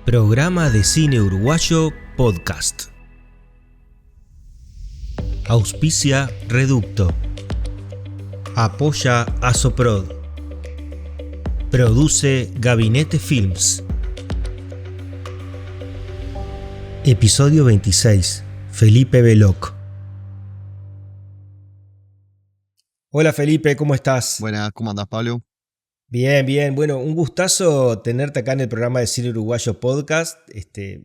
Programa de Cine Uruguayo Podcast. Auspicia Reducto. Apoya Asoprod. Produce Gabinete Films. Episodio 26. Felipe Veloc. Hola Felipe, ¿cómo estás? Buenas, ¿cómo andás, Pablo? Bien, bien. Bueno, un gustazo tenerte acá en el programa de Cine Uruguayo Podcast.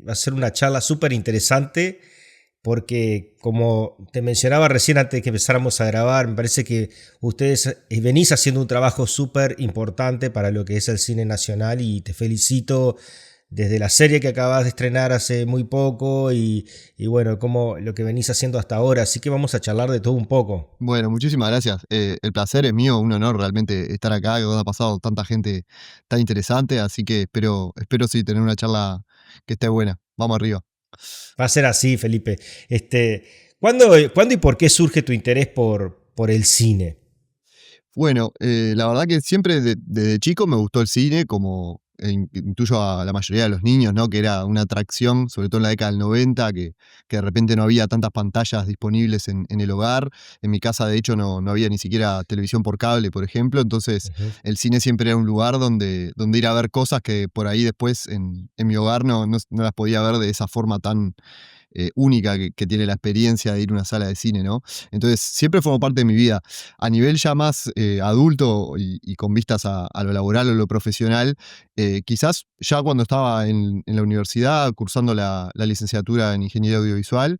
Va a ser una charla súper interesante porque, como te mencionaba recién antes de que empezáramos a grabar, me parece que ustedes venís haciendo un trabajo súper importante para lo que es el cine nacional y te felicito desde la serie que acabas de estrenar hace muy poco y bueno, como lo que venís haciendo hasta ahora. Así que vamos a charlar de todo un poco. Bueno, muchísimas gracias. El placer es mío, un honor realmente estar acá, que ha pasado tanta gente tan interesante, así que espero sí tener una charla que esté buena. Vamos arriba. Va a ser así, Felipe. ¿Cuándo y por qué surge tu interés por el cine? Bueno, la verdad que siempre desde chico me gustó el cine, como intuyo a la mayoría de los niños, ¿no? Que era una atracción, sobre todo en la década del 90, que de repente no había tantas pantallas disponibles en el hogar. En mi casa, de hecho, no había ni siquiera televisión por cable, por ejemplo. Entonces, Ujú. el cine siempre era un lugar donde ir a ver cosas que por ahí después en mi hogar no las podía ver de esa forma tan única que tiene la experiencia de ir a una sala de cine, ¿no? Entonces, siempre formó parte de mi vida. A nivel ya más adulto y con vistas a lo laboral o lo profesional, quizás ya cuando estaba en la universidad cursando la licenciatura en Ingeniería Audiovisual,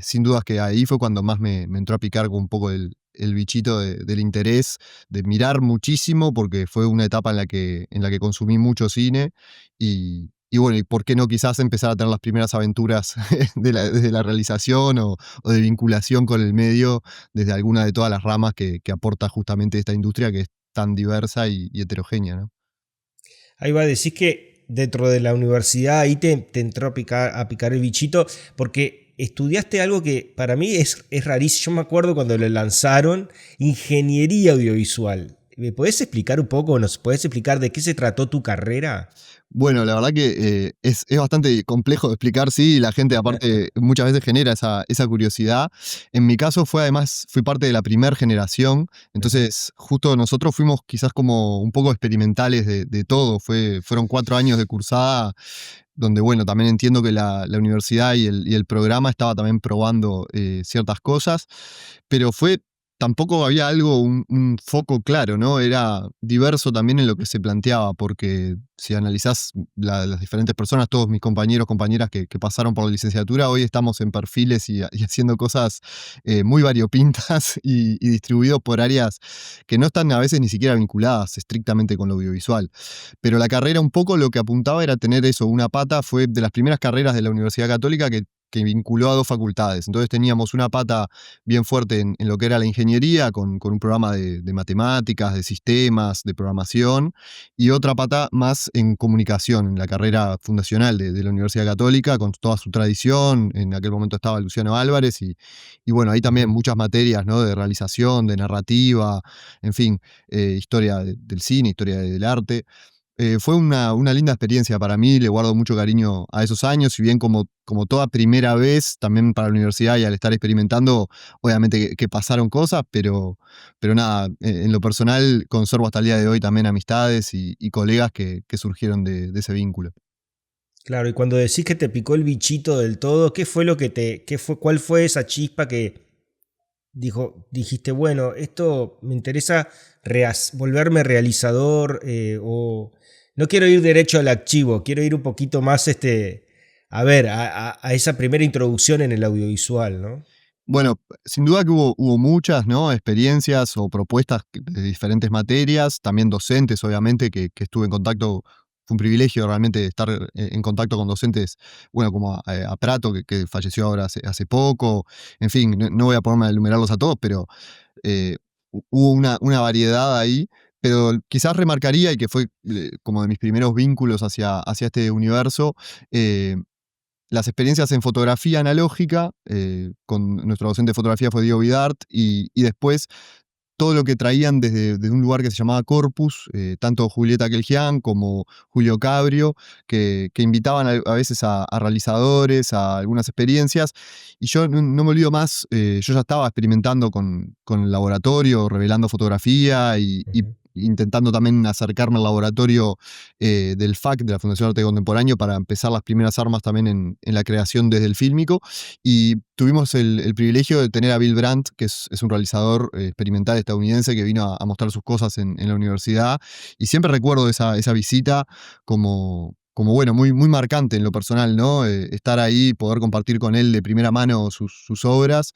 sin dudas que ahí fue cuando más me entró a picar con un poco el bichito del interés, de mirar muchísimo, porque fue una etapa en la que consumí mucho cine y bueno, y por qué no quizás empezar a tener las primeras aventuras desde la realización o de vinculación con el medio desde alguna de todas las ramas que aporta justamente esta industria que es tan diversa y heterogénea, ¿no? Ahí va a decir que dentro de la universidad ahí te entró a picar el bichito porque estudiaste algo que para mí es rarísimo. Yo me acuerdo cuando lo lanzaron, ingeniería audiovisual. ¿Me podés explicar un poco, nos podés explicar de qué se trató tu carrera? Bueno, la verdad que es bastante complejo de explicar, sí, y la gente aparte muchas veces genera esa curiosidad. En mi caso fui parte de la primera generación, Ujú. entonces justo nosotros fuimos quizás como un poco experimentales de todo. Fueron 4 años de cursada donde, bueno, también entiendo que la universidad y el programa estaba también probando ciertas cosas, pero tampoco había un foco claro, ¿no? Era diverso también en lo que se planteaba, porque si analizás las diferentes personas, todos mis compañeros, compañeras que pasaron por la licenciatura, hoy estamos en perfiles y haciendo cosas muy variopintas y distribuidos por áreas que no están a veces ni siquiera vinculadas estrictamente con lo audiovisual. Pero la carrera un poco lo que apuntaba era tener eso, una pata. Fue de las primeras carreras de la Universidad Católica que vinculó a 2 facultades. Entonces teníamos una pata bien fuerte en lo que era la ingeniería, con un programa de matemáticas, de sistemas, de programación, y otra pata más en comunicación, en la carrera fundacional de la Universidad Católica, con toda su tradición. En aquel momento estaba Luciano Álvarez y bueno, ahí también Ujú. muchas materias, ¿no? De realización, de narrativa, en fin, historia del cine, historia del arte. Fue una linda experiencia para mí, le guardo mucho cariño a esos años, si bien como toda primera vez, también para la universidad y al estar experimentando, obviamente que pasaron cosas, pero nada, en lo personal conservo hasta el día de hoy también amistades y colegas que surgieron de ese vínculo. Claro, y cuando decís que te picó el bichito del todo, ¿qué fue cuál fue esa chispa que dijiste, bueno, esto me interesa volverme realizador o no quiero ir derecho al archivo, quiero ir un poquito más, a ver, a esa primera introducción en el audiovisual, ¿no? Bueno, sin duda que hubo muchas, ¿no? Experiencias o propuestas de diferentes materias, también docentes, obviamente, que estuve en contacto. Fue un privilegio realmente estar en contacto con docentes, bueno, como a Prato, que falleció ahora hace poco. En fin, no voy a ponerme a enumerarlos a todos, pero eh, hubo una variedad ahí. Pero quizás remarcaría, y que fue como de mis primeros vínculos hacia este universo, eh, las experiencias en fotografía analógica, con nuestro docente de fotografía fue Diego Vidart, y después todo lo que traían desde un lugar que se llamaba Corpus, tanto Julieta Kelgian como Julio Cabrio, que invitaban a veces a realizadores, a algunas experiencias, y yo no me olvido más, yo ya estaba experimentando con el laboratorio, revelando fotografía y Ujú. intentando también acercarme al laboratorio del FAC, de la Fundación Arte Contemporáneo, para empezar las primeras armas también en la creación desde el fílmico. Y tuvimos el privilegio de tener a Bill Brandt, que es un realizador experimental estadounidense que vino a mostrar sus cosas en la universidad. Y siempre recuerdo esa visita como bueno, muy marcante en lo personal, ¿no? Estar ahí, poder compartir con él de primera mano sus obras,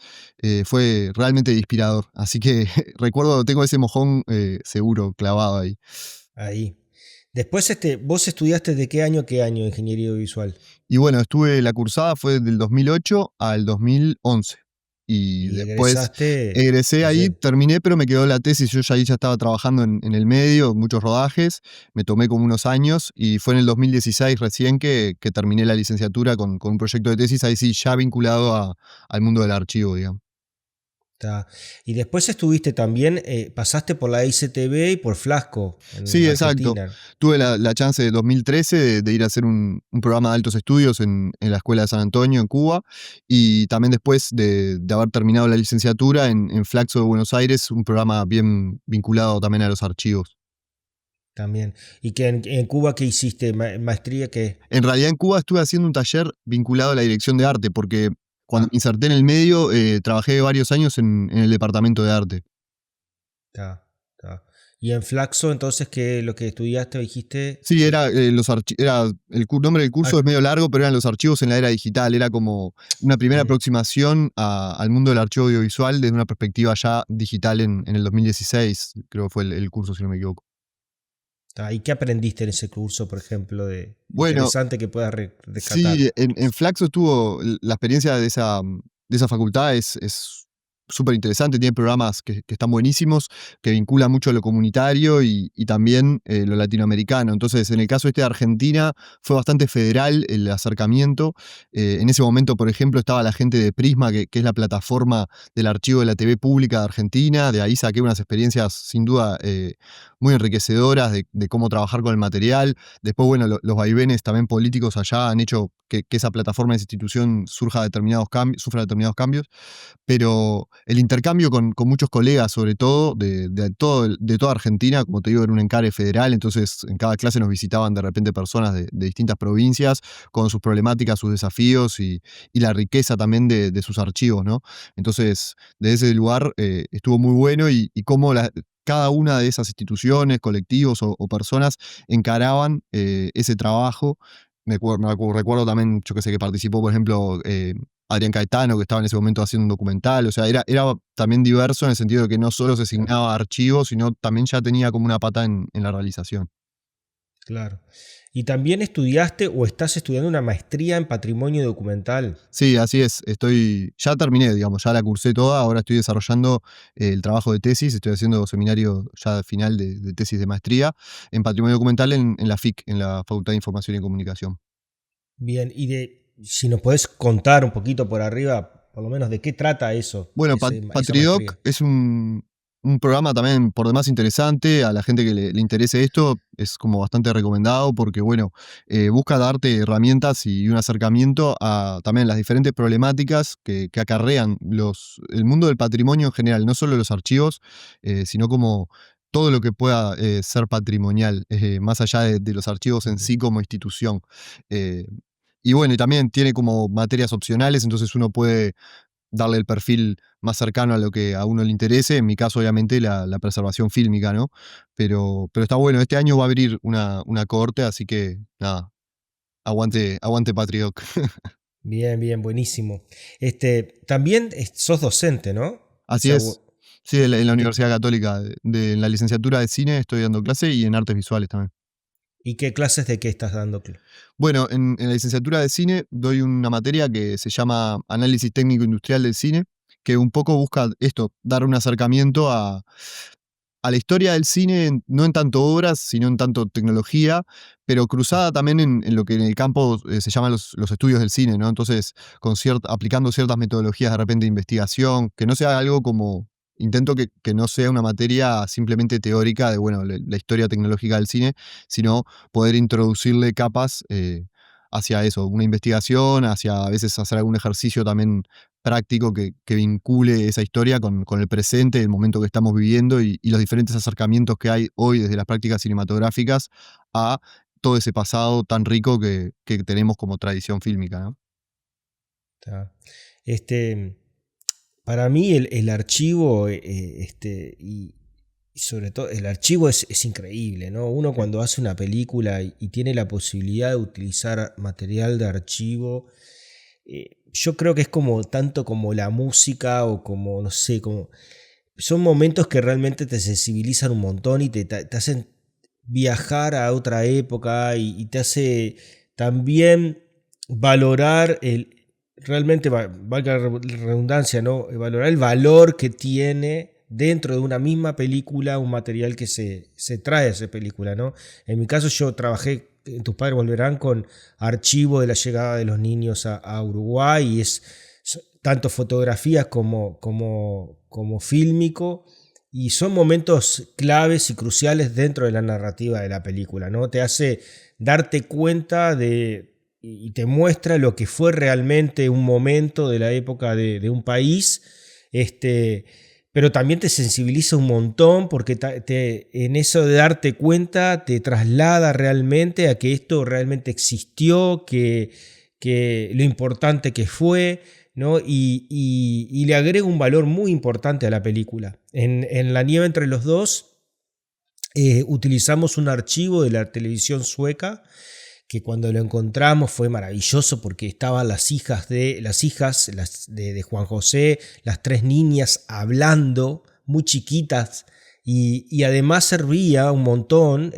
fue realmente inspirador. Así que recuerdo, tengo ese mojón seguro clavado ahí. Ahí. Después, ¿vos estudiaste de qué a qué año ingeniería visual? Y bueno, la cursada fue del 2008 al 2011. Y Y después egresaste egresé ahí, ayer. terminé, pero me quedó la tesis. Yo ya ahí ya estaba trabajando en el medio, muchos rodajes. Me tomé como unos años y fue en el 2016 recién que terminé la licenciatura con un proyecto de tesis, ahí sí, ya vinculado al mundo del archivo, digamos. Está. Y después estuviste también, pasaste por la ICTV y por Flasco en Sí, exacto. Argentina. Tuve la chance de 2013 de ir a hacer un programa de altos estudios en la Escuela de San Antonio, en Cuba, y también después de haber terminado la licenciatura en Flaxo de Buenos Aires, un programa bien vinculado también a los archivos. También. ¿Y que en Cuba qué hiciste? ¿Maestría qué? En realidad en Cuba estuve haciendo un taller vinculado a la dirección de arte, porque cuando Ah, me inserté en el medio, trabajé varios años en el departamento de arte. está, está. Y en Flaxo, entonces, ¿qué lo que estudiaste o dijiste? Sí, era nombre del curso es Ar- medio largo, pero eran los archivos en la era digital. Era como una primera mm, aproximación al mundo del archivo audiovisual desde una perspectiva ya digital en el 2016, creo que fue el curso, si no me equivoco. está. ¿Y qué aprendiste en ese curso, por ejemplo, de Bueno, interesante que puedas rescatar? sí, en Flaxo estuvo la experiencia de esa facultad es súper interesante, tiene programas que están buenísimos, que vinculan mucho lo comunitario y también lo latinoamericano. Entonces, en el caso este de Argentina, fue bastante federal el acercamiento. En ese momento, por ejemplo, estaba la gente de Prisma, que es la plataforma del archivo de la TV pública de Argentina. De ahí saqué unas experiencias sin duda muy enriquecedoras de cómo trabajar con el material. Después, bueno, los vaivenes también políticos allá han hecho que esa plataforma, esa institución sufra determinados cambios, pero el intercambio con muchos colegas, sobre todo de toda Argentina, como te digo, era un encare federal, entonces en cada clase nos visitaban de repente personas de distintas provincias con sus problemáticas, sus desafíos y la riqueza también de sus archivos, ¿no? Entonces, de ese lugar estuvo muy bueno y cómo cada una de esas instituciones, colectivos o personas encaraban ese trabajo. Recuerdo también, yo que sé, que participó, por ejemplo, Adrián Caetano, que estaba en ese momento haciendo un documental. O sea, era también diverso en el sentido de que no solo se Claro. asignaba archivos, sino también ya tenía como una pata en la realización. Claro. Y también estudiaste o estás estudiando una maestría en patrimonio documental. Sí, así es. Ya terminé, digamos, ya la cursé toda. Ahora estoy desarrollando el trabajo de tesis. Estoy haciendo seminario ya final de tesis de maestría en patrimonio documental en la FIC, en la Facultad de Información y Comunicación. Bien, si nos podés contar un poquito por arriba, por lo menos de qué trata eso, Bueno, esa Patridoc maestría. es un programa también por demás interesante. A la gente que le interese esto es como bastante recomendado porque, bueno, busca darte herramientas y un acercamiento a también las diferentes problemáticas que acarrean el mundo del patrimonio en general, no solo los archivos, sino como todo lo que pueda ser patrimonial, más allá de los archivos en Ujú. sí como institución. Eh, y bueno, y también tiene como materias opcionales, entonces uno puede darle el perfil más cercano a lo que a uno le interese. En mi caso, obviamente, la preservación fílmica, ¿no? Pero está bueno. Este año va a abrir una cohorte, así que nada, aguante Patrioc. Bien, bien, buenísimo. También sos docente, ¿no? O Así sea, es. Sí, en la ¿de- Universidad Católica, en la licenciatura de cine estoy dando clase y en artes visuales también. ¿y qué clases de qué estás dando? Bueno, en la licenciatura de cine doy una materia que se llama Análisis Técnico Industrial del Cine, que un poco busca esto, dar un acercamiento a la historia del cine, no en tanto obras, sino en tanto tecnología, pero cruzada también en lo que en el campo se llaman los estudios del cine, ¿no? Entonces, aplicando ciertas metodologías de repente de investigación, que no sea algo como intento que no sea una materia simplemente teórica de, bueno, la historia tecnológica del cine, sino poder introducirle capas hacia eso, una investigación, hacia a veces hacer algún ejercicio también práctico que vincule esa historia con el presente, el momento que estamos viviendo y los diferentes acercamientos que hay hoy desde las prácticas cinematográficas a todo ese pasado tan rico que tenemos como tradición fílmica, ¿no? Está. Este, para mí el archivo, y sobre todo el archivo es increíble, ¿no? Uno Sí. cuando hace una película y tiene la posibilidad de utilizar material de archivo, yo creo que es como tanto como la música o como, no sé, como son momentos que realmente te sensibilizan un montón y te hacen viajar a otra época y te hace también valorar realmente, valga la redundancia, ¿no? Valorar el valor que tiene dentro de una misma película un material que se trae a esa película, ¿no? En mi caso yo trabajé, tus padres volverán, con archivo de la llegada de los niños a Uruguay y es tanto fotografías como fílmico, y son momentos claves y cruciales dentro de la narrativa de la película, ¿no? Te hace darte cuenta y te muestra lo que fue realmente un momento de la época de un país, pero también te sensibiliza un montón porque en eso de darte cuenta te traslada realmente a que esto realmente existió, que lo importante que fue, ¿no? Y le agrega un valor muy importante a la película. En La nieve entre los dos utilizamos un archivo de la televisión sueca que cuando lo encontramos fue maravilloso porque estaban las hijas de Juan José, las tres niñas hablando, muy chiquitas, y además servía un montón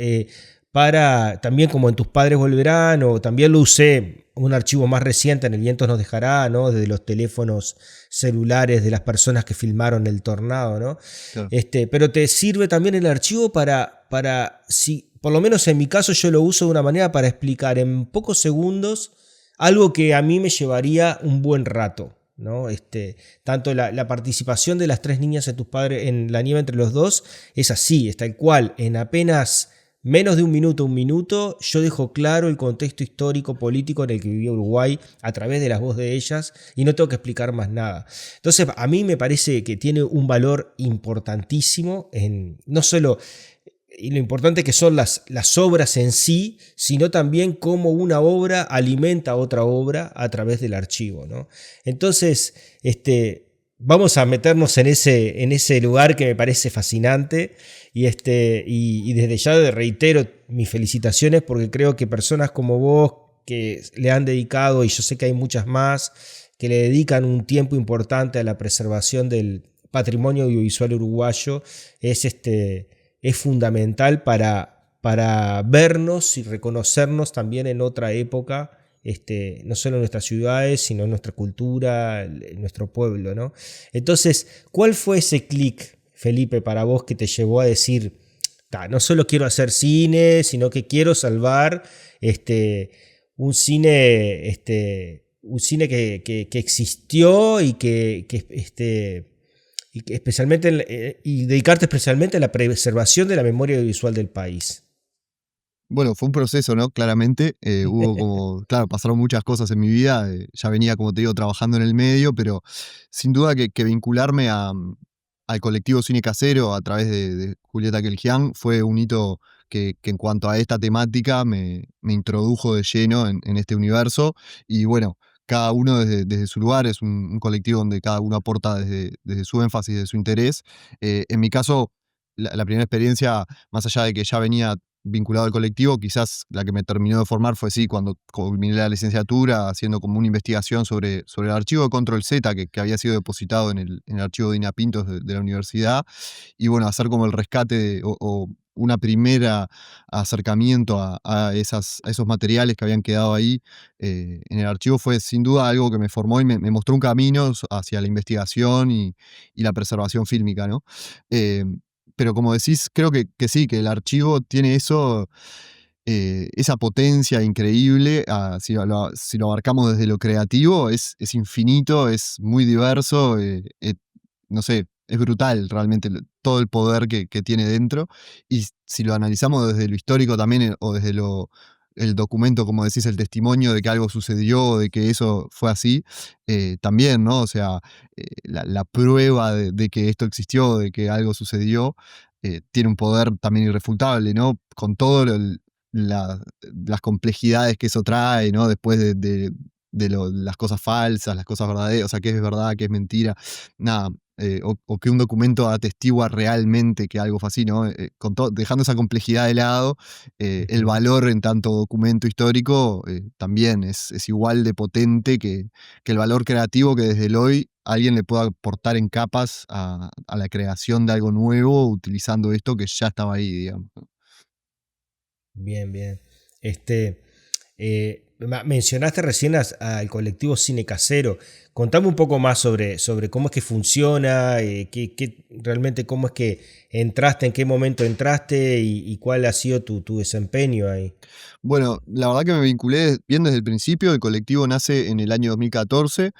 para, también como en Tus padres volverán, o también lo usé, un archivo más reciente en El viento nos dejará, ¿no? Desde los teléfonos celulares de las personas que filmaron el tornado, ¿no? Claro. Pero te sirve también el archivo si, por lo menos en mi caso yo lo uso de una manera para explicar en pocos segundos algo que a mí me llevaría un buen rato, ¿no? Tanto la participación de las tres niñas en Tus padres en La nieve entre los dos es así, es tal cual, en apenas menos de un minuto, yo dejo claro el contexto histórico, político en el que vivía Uruguay a través de las voces de ellas y no tengo que explicar más nada. Entonces, a mí me parece que tiene un valor importantísimo en no solo y lo importante que son las obras en sí, sino también cómo una obra alimenta a otra obra a través del archivo, ¿no? Entonces, vamos a meternos en ese lugar que me parece fascinante y desde ya reitero mis felicitaciones porque creo que personas como vos que le han dedicado, y yo sé que hay muchas más, que le dedican un tiempo importante a la preservación del patrimonio audiovisual uruguayo, es fundamental para vernos y reconocernos también en otra época, no solo en nuestras ciudades, sino en nuestra cultura, en nuestro pueblo, ¿no? Entonces, ¿cuál fue ese clic, Felipe, para vos que te llevó a decir, no solo quiero hacer cine, sino que quiero salvar un cine, un cine que existió y especialmente y dedicarte especialmente a la preservación de la memoria audiovisual del país? Bueno, fue un proceso, ¿no? Claramente, hubo como, claro, pasaron muchas cosas en mi vida, ya venía, como te digo, trabajando en el medio, pero sin duda que vincularme al colectivo Cine Casero a través de Julieta Keljian fue un hito que en cuanto a esta temática me introdujo de lleno en este universo y bueno, cada uno desde su lugar, es un colectivo donde cada uno aporta desde su énfasis, desde su interés. En mi caso, la primera experiencia, más allá de que ya venía vinculado al colectivo, quizás la que me terminó de formar fue sí, cuando culminé la licenciatura, haciendo como una investigación sobre el archivo de Control Z que había sido depositado en el archivo de Pintos de la universidad, y bueno, hacer como el rescate o una primera acercamiento a esos materiales que habían quedado ahí en el archivo fue sin duda algo que me formó y me mostró un camino hacia la investigación y la preservación fílmica, ¿no? Eh, pero como decís, creo que sí, que el archivo tiene eso, esa potencia increíble, si lo abarcamos desde lo creativo, es infinito, es muy diverso, no sé, es brutal realmente todo el poder que tiene dentro. Y si lo analizamos desde lo histórico también, o desde el documento, como decís, el testimonio de que algo sucedió, de que eso fue así, también, ¿no? O sea, la prueba de que esto existió, de que algo sucedió, tiene un poder también irrefutable, ¿no? Con todo las complejidades que eso trae, ¿no? Después las cosas falsas, las cosas verdaderas, o sea, qué es verdad, qué es mentira, nada, o que un documento atestigua realmente que algo fue así, ¿no? Dejando esa complejidad de lado, el Ujú. valor en tanto documento histórico también es igual de potente que el valor creativo que desde el hoy alguien le pueda aportar en capas a la creación de algo nuevo utilizando esto que ya estaba ahí, digamos. Bien, bien. Este, mencionaste recién al colectivo Cine Casero. Contame un poco más sobre cómo es que funciona, realmente cómo es que entraste, en qué momento entraste y cuál ha sido tu desempeño ahí. Bueno, la verdad que me vinculé bien desde el principio. El colectivo nace en el año 2014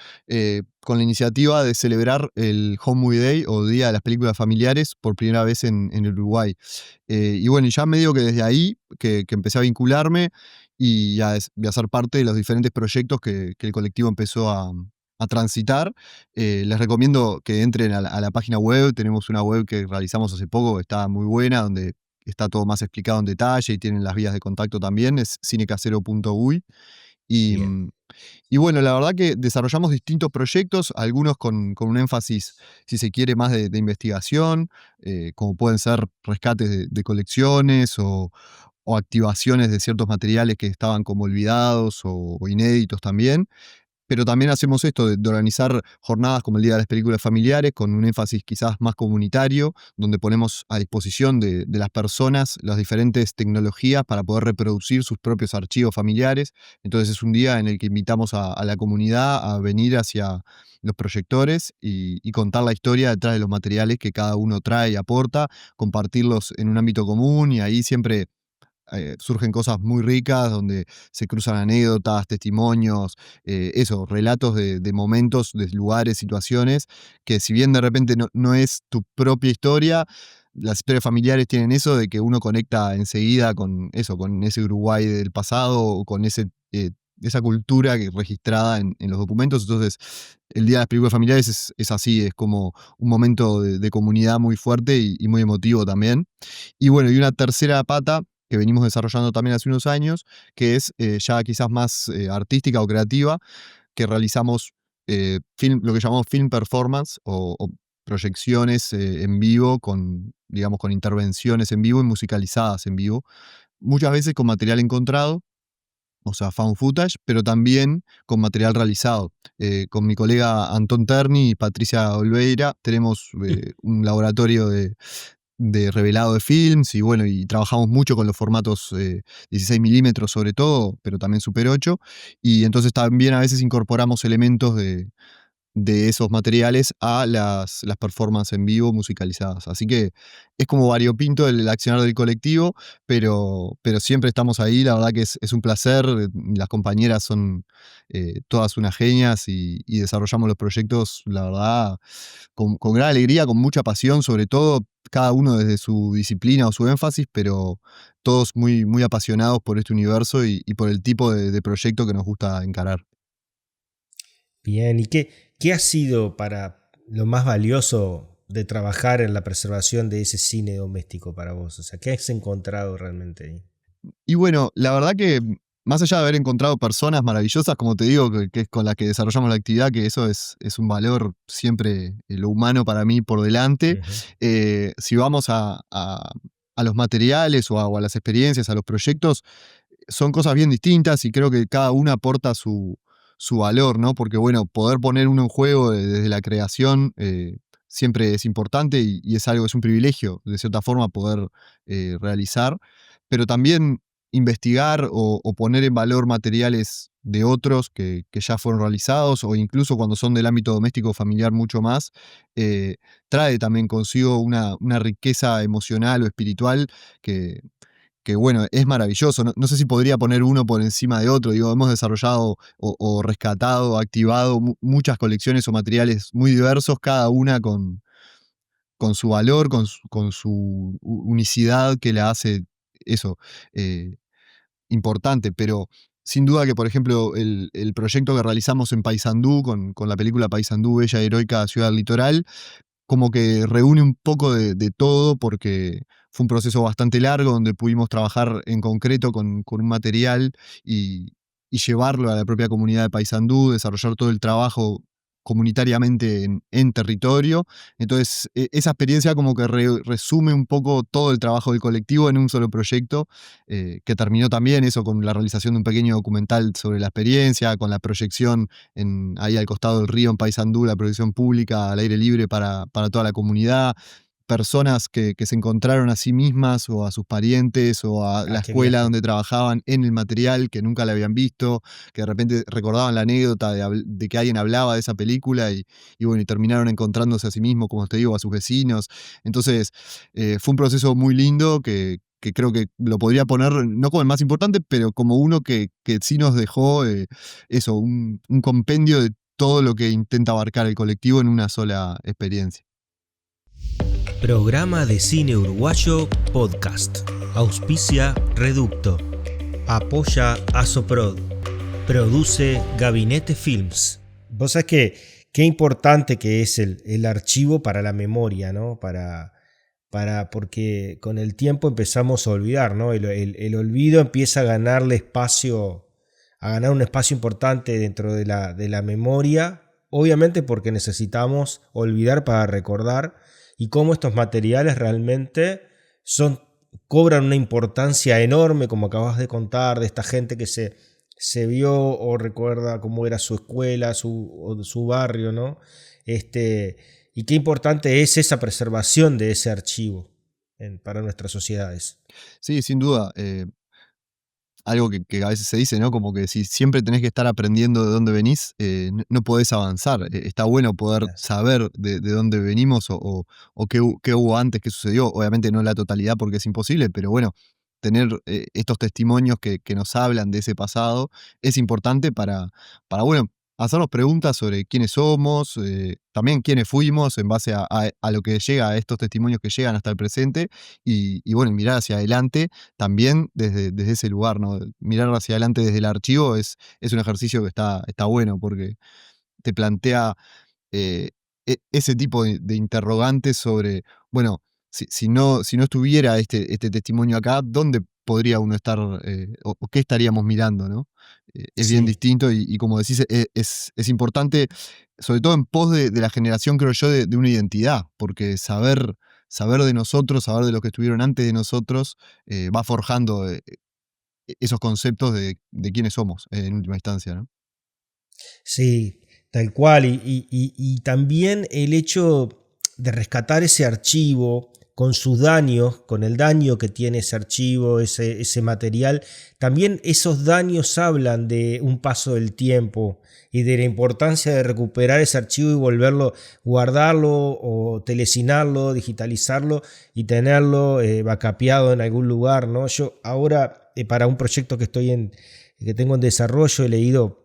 con la iniciativa de celebrar el Home Movie Day o Día de las Películas Familiares por primera vez en Uruguay. Y bueno, y ya medio que desde ahí que empecé a vincularme y a ser parte de los diferentes proyectos que el colectivo empezó a transitar. Les recomiendo que entren a la página web. Tenemos una web que realizamos hace poco, está muy buena, donde está todo más explicado en detalle y tienen las vías de contacto también, es cinecasero.uy. Y, Bien. y bueno, la verdad que desarrollamos distintos proyectos, algunos con un énfasis, si se quiere, más de investigación, como pueden ser rescates de colecciones o activaciones de ciertos materiales que estaban como olvidados o inéditos también. Pero también hacemos esto de organizar jornadas como el Día de las Películas Familiares, con un énfasis quizás más comunitario, donde ponemos a disposición de las personas las diferentes tecnologías para poder reproducir sus propios archivos familiares. Entonces es un día en el que invitamos a la comunidad a venir hacia los proyectores y contar la historia detrás de los materiales que cada uno trae y aporta, compartirlos en un ámbito común, y ahí siempre surgen cosas muy ricas donde se cruzan anécdotas, testimonios, eso, relatos de momentos, de lugares, situaciones, que si bien de repente no es tu propia historia, las historias familiares tienen eso de que uno conecta enseguida con eso, con ese Uruguay del pasado, o con esa cultura registrada en los documentos. Entonces, el Día de las Películas Familiares es así, es como un momento de comunidad muy fuerte y muy emotivo también. Y bueno, y una tercera pata que venimos desarrollando también hace unos años, que es ya quizás más artística o creativa, que realizamos lo que llamamos film performance o proyecciones en vivo con, digamos, con intervenciones en vivo y musicalizadas en vivo, muchas veces con material encontrado, o sea, found footage, pero también con material realizado. Con mi colega Antón Terni y Patricia Olveira tenemos un laboratorio de revelado de films y bueno, y trabajamos mucho con los formatos 16 milímetros sobre todo, pero también Super 8, y entonces también a veces incorporamos elementos de esos materiales a las performances en vivo musicalizadas. Así que es como variopinto el accionar del colectivo, pero siempre estamos ahí. La verdad que es un placer. Las compañeras son todas unas genias y desarrollamos los proyectos, la verdad, con gran alegría, con mucha pasión, sobre todo cada uno desde su disciplina o su énfasis, pero todos muy, muy apasionados por este universo y por el tipo de proyecto que nos gusta encarar. Bien, ¿y qué ha sido para lo más valioso de trabajar en la preservación de ese cine doméstico para vos? O sea, ¿qué has encontrado realmente ahí? Y bueno, la verdad que más allá de haber encontrado personas maravillosas, como te digo, que es con las que desarrollamos la actividad, que eso es un valor siempre, lo humano para mí por delante. Ujú. Si vamos a los materiales o a las experiencias, a los proyectos, son cosas bien distintas y creo que cada una aporta su valor, ¿no? Porque bueno, poder poner uno en juego desde la creación siempre es importante y es algo, es un privilegio, de cierta forma, poder realizar, pero también investigar o poner en valor materiales de otros que ya fueron realizados, o incluso cuando son del ámbito doméstico o familiar mucho más, eh, trae también consigo una riqueza emocional o espiritual que, bueno, es maravilloso. No sé si podría poner uno por encima de otro. Digo, hemos desarrollado o rescatado, activado muchas colecciones o materiales muy diversos, cada una con su valor, con su unicidad que la hace eso importante, pero sin duda que, por ejemplo, el proyecto que realizamos en Paysandú, con la película Paysandú, Bella Heroica Ciudad del Litoral, como que reúne un poco de todo porque fue un proceso bastante largo donde pudimos trabajar en concreto con un material y, y llevarlo a la propia comunidad de Paysandú, desarrollar todo el trabajo comunitariamente en territorio. Entonces, esa experiencia como que resume un poco todo el trabajo del colectivo en un solo proyecto, que terminó también eso con la realización de un pequeño documental sobre la experiencia, con la proyección ahí al costado del río en Paysandú, la proyección pública al aire libre para toda la comunidad, personas que se encontraron a sí mismas o a sus parientes o a la Ah, qué escuela viaje. donde trabajaban en el material que nunca la habían visto, que de repente recordaban la anécdota de que alguien hablaba de esa película y bueno, y terminaron encontrándose a sí mismos, como te digo, a sus vecinos. Entonces, fue un proceso muy lindo que creo que lo podría poner, no como el más importante, pero como uno que sí nos dejó eso, un compendio de todo lo que intenta abarcar el colectivo en una sola experiencia. Programa de Cine Uruguayo Podcast. Auspicia Reducto. Apoya Asoprod. Produce Gabinete Films. Vos sabés que qué importante que es el archivo para la memoria, ¿no? Porque con el tiempo empezamos a olvidar, ¿no? El olvido empieza a ganarle espacio, a ganar un espacio importante dentro de la memoria, obviamente porque necesitamos olvidar para recordar y cómo estos materiales realmente son, cobran una importancia enorme, como acabas de contar, de esta gente que se vio o recuerda cómo era su escuela, su barrio, ¿no? Y qué importante es esa preservación de ese archivo para nuestras sociedades. Sí, sin duda. Algo que a veces se dice, ¿no? Como que si siempre tenés que estar aprendiendo de dónde venís, no podés avanzar. Está bueno poder saber de dónde venimos o qué hubo antes, qué sucedió. Obviamente no la totalidad porque es imposible, pero bueno, tener estos testimonios que nos hablan de ese pasado es importante bueno, hacernos preguntas sobre quiénes somos, también quiénes fuimos en base a lo que llega, a estos testimonios que llegan hasta el presente y bueno, mirar hacia adelante también desde ese lugar, ¿no? Mirar hacia adelante desde el archivo es un ejercicio que está bueno porque te plantea eh, ese tipo de interrogantes sobre, bueno, si no estuviera este testimonio acá, ¿dónde podría uno estar o qué estaríamos mirando, ¿no? Es bien Sí, distinto y como decís, es importante, sobre todo en pos de la generación, creo yo, de una identidad, porque saber de nosotros, saber de los que estuvieron antes de nosotros, va forjando esos conceptos de quiénes somos en última instancia, ¿no? sí, tal cual. Y también el hecho de rescatar ese archivo con sus daños, con el daño que tiene ese archivo, ese material, también esos daños hablan de un paso del tiempo y de la importancia de recuperar ese archivo y volverlo, guardarlo o telecinarlo, digitalizarlo y tenerlo backupeado en algún lugar, ¿no? Yo ahora, para un proyecto que tengo en desarrollo, he leído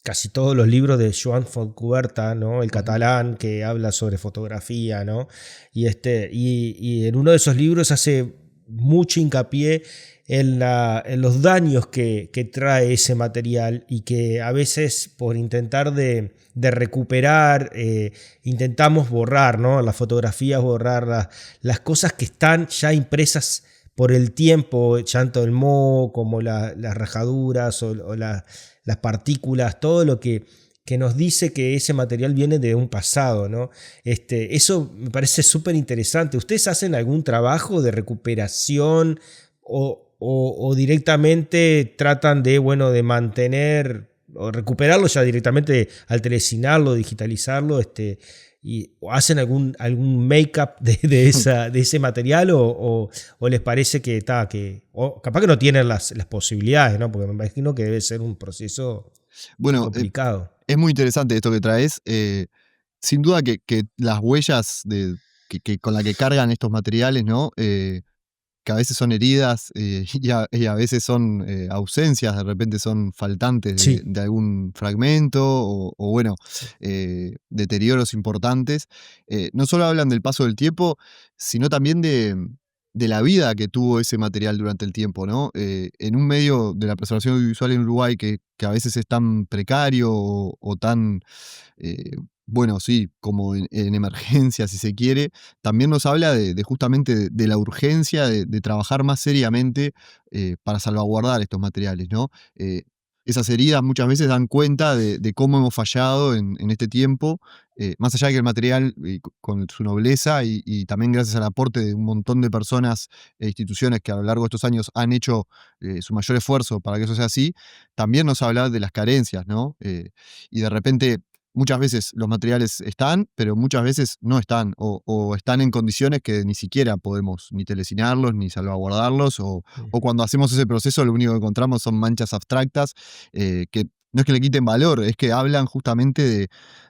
casi todos los libros de Joan Fontcuberta, ¿no? El Ujú. catalán que habla sobre fotografía, ¿no? Y en uno de esos libros hace mucho hincapié en los daños que trae ese material y que a veces por intentar de recuperar, intentamos borrar, ¿no? Las fotografías, borrar las cosas que están ya impresas por el tiempo, tanto el moho como las rajaduras o las partículas, todo lo que nos dice que ese material viene de un pasado, ¿no? Eso me parece súper interesante. ¿Ustedes hacen algún trabajo de recuperación o directamente tratan de, bueno, de mantener o recuperarlo ya directamente al telecinarlo, digitalizarlo, o hacen algún make-up de ese material o les parece que está, o capaz que no tienen las posibilidades, ¿no? Porque me imagino que debe ser un proceso Bueno, complicado. es muy interesante esto que traes. Sin duda que las huellas con la que cargan estos materiales, ¿no? que a veces son heridas y a veces son ausencias, de repente son faltantes Sí, de algún fragmento o bueno, sí, deterioros importantes. No solo hablan del paso del tiempo, sino también de la vida que tuvo ese material durante el tiempo, ¿no? En un medio de la preservación audiovisual en Uruguay que a veces es tan precario o tan eh, bueno, sí, como en emergencia, si se quiere, también nos habla de justamente de la urgencia de trabajar más seriamente para salvaguardar estos materiales, ¿no? Esas heridas muchas veces dan cuenta de cómo hemos fallado en este tiempo, más allá de que el material, con su nobleza y también gracias al aporte de un montón de personas e instituciones que a lo largo de estos años han hecho su mayor esfuerzo para que eso sea así, también nos habla de las carencias, ¿no? Y de repente muchas veces los materiales están, pero muchas veces no están, o están en condiciones que ni siquiera podemos ni telecinarlos, ni salvaguardarlos, mm, o cuando hacemos ese proceso lo único que encontramos son manchas abstractas que no es que le quiten valor, es que hablan justamente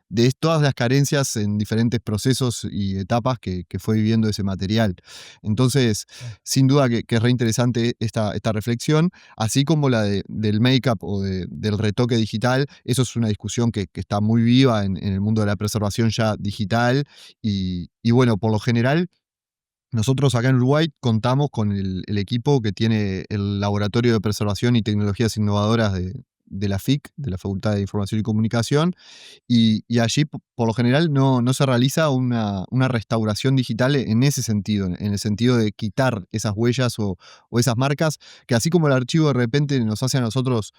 de todas las carencias en diferentes procesos y etapas que fue viviendo ese material. Entonces, claro, sin duda que es re interesante esta reflexión, así como la del make-up o del retoque digital. Eso es una discusión que está muy viva en el mundo de la preservación ya digital y bueno, por lo general nosotros acá en Uruguay contamos con el equipo que tiene el Laboratorio de Preservación y Tecnologías Innovadoras de la FIC, de la Facultad de Información y Comunicación, y allí, por lo general, no se realiza una restauración digital en ese sentido, en el sentido de quitar esas huellas o esas marcas, que así como el archivo de repente nos hace a nosotros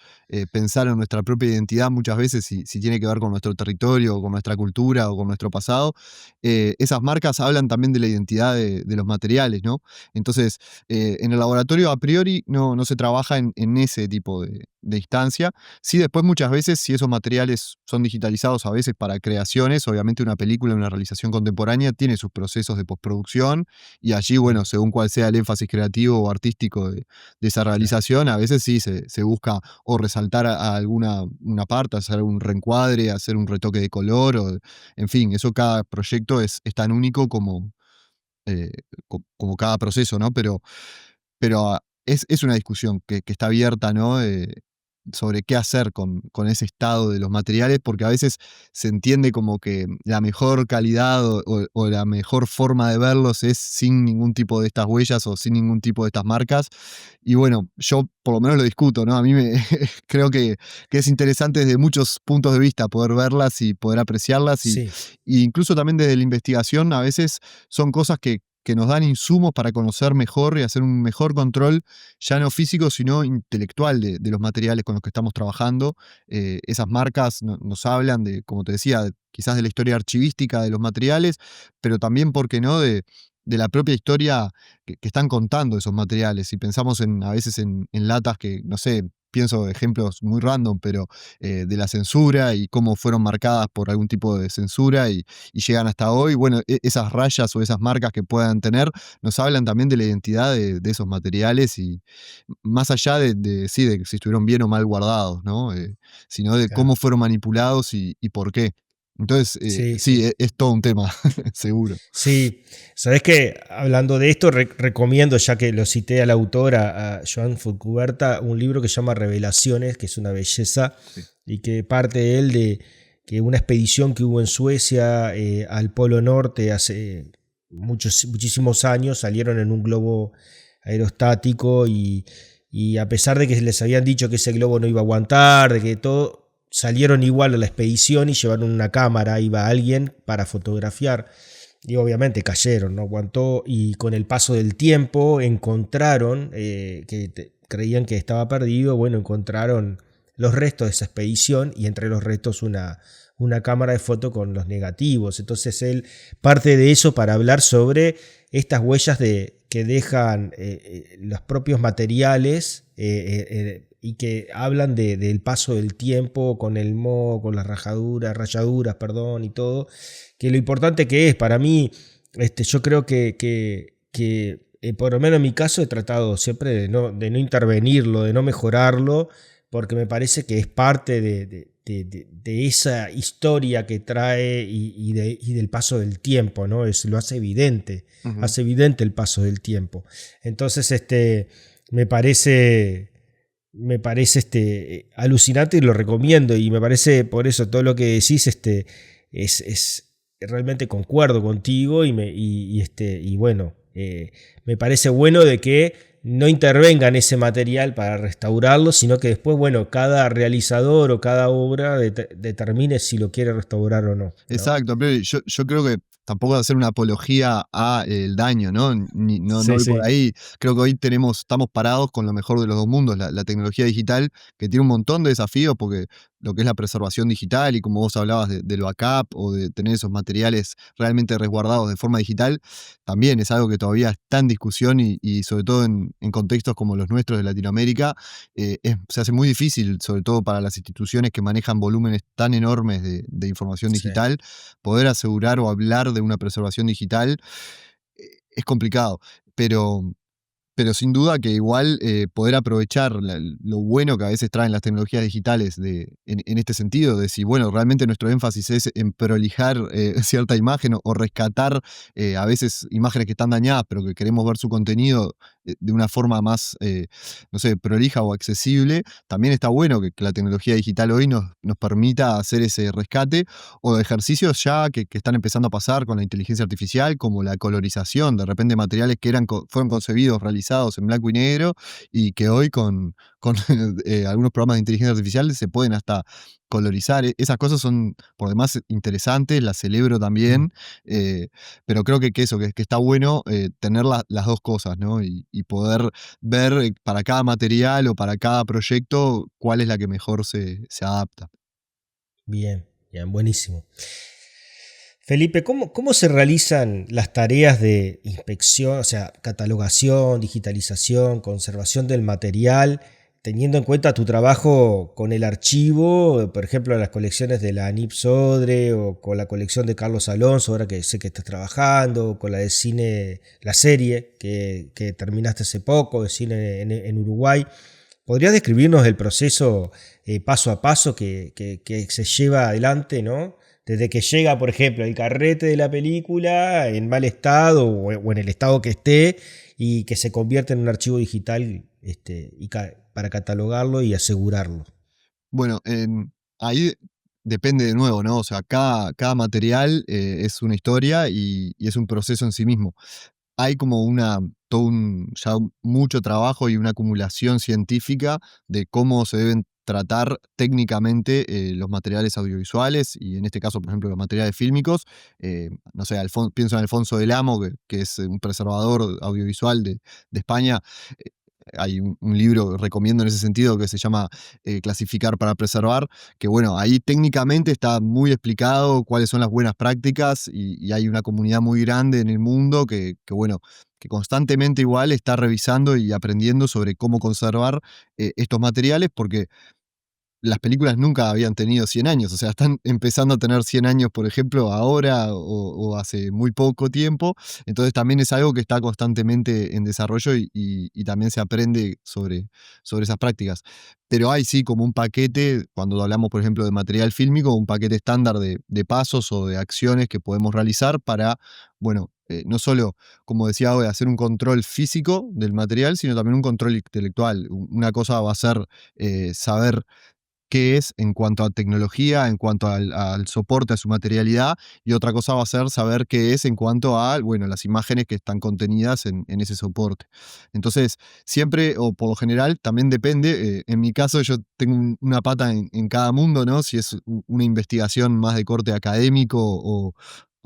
pensar en nuestra propia identidad muchas veces, si tiene que ver con nuestro territorio, o con nuestra cultura o con nuestro pasado, esas marcas hablan también de la identidad de los materiales, ¿no? Entonces, en el laboratorio a priori no se trabaja en ese tipo de instancia. Sí, después muchas veces, si esos materiales son digitalizados a veces para creaciones, obviamente una película, una realización contemporánea tiene sus procesos de postproducción y allí, bueno, mm, según cuál sea el énfasis creativo o artístico de esa claro, realización, a veces sí se busca o resaltar a alguna una parte, hacer un reencuadre, hacer un retoque de color, o, en fin, eso cada proyecto es tan único eh, como cada proceso, ¿no? Pero es una discusión que está abierta, ¿no? Sobre qué hacer con ese estado de los materiales, porque a veces se entiende como que la mejor calidad o la mejor forma de verlos es sin ningún tipo de estas huellas o sin ningún tipo de estas marcas. Y bueno, yo por lo menos lo discuto, ¿no? A mí me creo que es interesante desde muchos puntos de vista poder verlas y poder apreciarlas sí, y incluso también desde la investigación a veces son cosas que nos dan insumos para conocer mejor y hacer un mejor control, ya no físico, sino intelectual de los materiales con los que estamos trabajando. Esas marcas nos hablan de, como te decía, quizás de la historia archivística de los materiales, pero también, ¿por qué no?, de la propia historia que están contando esos materiales. Si pensamos a veces en latas que, no sé, pienso ejemplos muy random, pero de la censura y cómo fueron marcadas por algún tipo de censura y llegan hasta hoy. Bueno, esas rayas o esas marcas que puedan tener nos hablan también de la identidad de esos materiales y más allá sí, de si estuvieron bien o mal guardados, ¿no? Sino de claro. cómo fueron manipulados y por qué. Entonces, Sí, sí, sí. es todo un tema, seguro. Sí, sabes que hablando de esto, recomiendo, ya que lo cité a la autora, a Joan Fontcuberta, un libro que se llama Revelaciones, que es una belleza Sí, y que parte de él de que una expedición que hubo en Suecia al Polo Norte hace muchísimos años, salieron en un globo aerostático y a pesar de que les habían dicho que ese globo no iba a aguantar, de que todo, salieron igual a la expedición y llevaron una cámara, iba alguien para fotografiar. Y obviamente cayeron, no aguantó. Y con el paso del tiempo encontraron, creían que estaba perdido, bueno, encontraron los restos de esa expedición y entre los restos una cámara de foto con los negativos. Entonces él parte de eso para hablar sobre estas huellas que dejan los propios materiales y que hablan del paso del tiempo con el moho, con las rayaduras, perdón, y todo, que lo importante que es para mí, yo creo que por lo menos en mi caso he tratado siempre de no intervenirlo, de no mejorarlo, porque me parece que es parte de esa historia que trae y del paso del tiempo, ¿no? Lo Ujú. hace evidente el paso del tiempo. Entonces, me parece, me parece alucinante y lo recomiendo y me parece por eso todo lo que decís es realmente concuerdo contigo y bueno, me parece bueno de que no intervenga en ese material para restaurarlo, sino que después, bueno, cada realizador o cada obra determine si lo quiere restaurar o no, ¿no? Exacto, pero yo creo que tampoco hacer una apología a el daño, ¿no? No Sí, voy por sí, ahí. Creo que hoy estamos parados con lo mejor de los dos mundos, la tecnología digital, que tiene un montón de desafíos, porque lo que es la preservación digital y como vos hablabas del backup o de tener esos materiales realmente resguardados de forma digital, también es algo que todavía está en discusión y sobre todo en contextos como los nuestros de Latinoamérica, se hace muy difícil, sobre todo para las instituciones que manejan volúmenes tan enormes de información sí. digital, poder asegurar o hablar de una preservación digital es complicado, pero sin duda que igual poder aprovechar lo bueno que a veces traen las tecnologías digitales en este sentido, de si, bueno, realmente nuestro énfasis es en prolijar cierta imagen o rescatar a veces imágenes que están dañadas, pero que queremos ver su contenido de una forma más, no sé, prolija o accesible, también está bueno que la tecnología digital hoy nos permita hacer ese rescate o ejercicios ya que están empezando a pasar con la inteligencia artificial, como la colorización, de repente materiales que fueron concebidos, realizados en blanco y negro, y que hoy con algunos programas de inteligencia artificial se pueden hasta colorizar. Esas cosas son por demás interesantes, las celebro Mm. también, pero creo que eso, que está bueno tener las dos cosas, ¿no? Y poder ver para cada material o para cada proyecto cuál es la que mejor se adapta. Bien, bien, buenísimo. Felipe, ¿cómo se realizan las tareas de inspección, o sea, catalogación, digitalización, conservación del material, teniendo en cuenta tu trabajo con el archivo, por ejemplo, las colecciones de la ANIP Sodre o con la colección de Carlos Alonso, ahora que sé que estás trabajando, o con la de cine, la serie que terminaste hace poco, de cine en Uruguay? ¿Podrías describirnos el proceso paso a paso que se lleva adelante, ¿no? Desde que llega, por ejemplo, el carrete de la película en mal estado o en el estado que esté y que se convierte en un archivo digital para catalogarlo y asegurarlo. Bueno, ahí depende de nuevo, ¿no? O sea, cada material es una historia y es un proceso en sí mismo. Hay como mucho trabajo y una acumulación científica de cómo se deben tratar técnicamente los materiales audiovisuales y en este caso, por ejemplo, los materiales fílmicos. No sé, pienso en Alfonso del Amo, que es un preservador audiovisual de España. eh, Hay un libro que recomiendo en ese sentido que se llama Clasificar para preservar, que bueno, ahí técnicamente está muy explicado cuáles son las buenas prácticas y hay una comunidad muy grande en el mundo bueno, que constantemente igual está revisando y aprendiendo sobre cómo conservar estos materiales, porque las películas nunca habían tenido 100 años, o sea, están empezando a tener 100 años, por ejemplo, ahora o hace muy poco tiempo, entonces también es algo que está constantemente en desarrollo y también se aprende sobre esas prácticas. Pero hay sí como un paquete, cuando hablamos, por ejemplo, de material fílmico, un paquete estándar de pasos o de acciones que podemos realizar para, bueno, no solo, como decía hoy, hacer un control físico del material, sino también un control intelectual. Una cosa va a ser saber qué es en cuanto a tecnología, en cuanto al soporte, a su materialidad, y otra cosa va a ser saber qué es en cuanto a, bueno, las imágenes que están contenidas en ese soporte. Entonces, siempre, o por lo general, también depende, en mi caso yo tengo una pata en cada mundo, ¿no? Si es una investigación más de corte académico o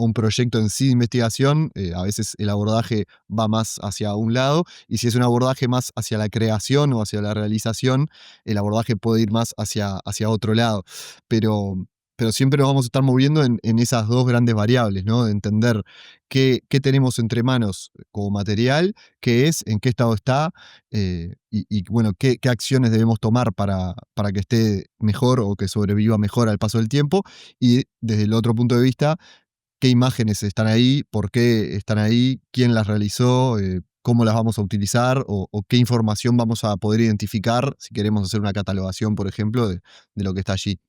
un proyecto en sí de investigación, a veces el abordaje va más hacia un lado, y si es un abordaje más hacia la creación o hacia la realización, el abordaje puede ir más hacia otro lado. Pero, pero siempre nos vamos a estar moviendo en esas dos grandes variables, ¿no? De entender qué tenemos entre manos como material, qué es, en qué estado está, bueno, qué acciones debemos tomar para que esté mejor o que sobreviva mejor al paso del tiempo. Y desde el otro punto de vista, qué imágenes están ahí, por qué están ahí, quién las realizó, cómo las vamos a utilizar o qué información vamos a poder identificar si queremos hacer una catalogación, por ejemplo, de lo que está allí.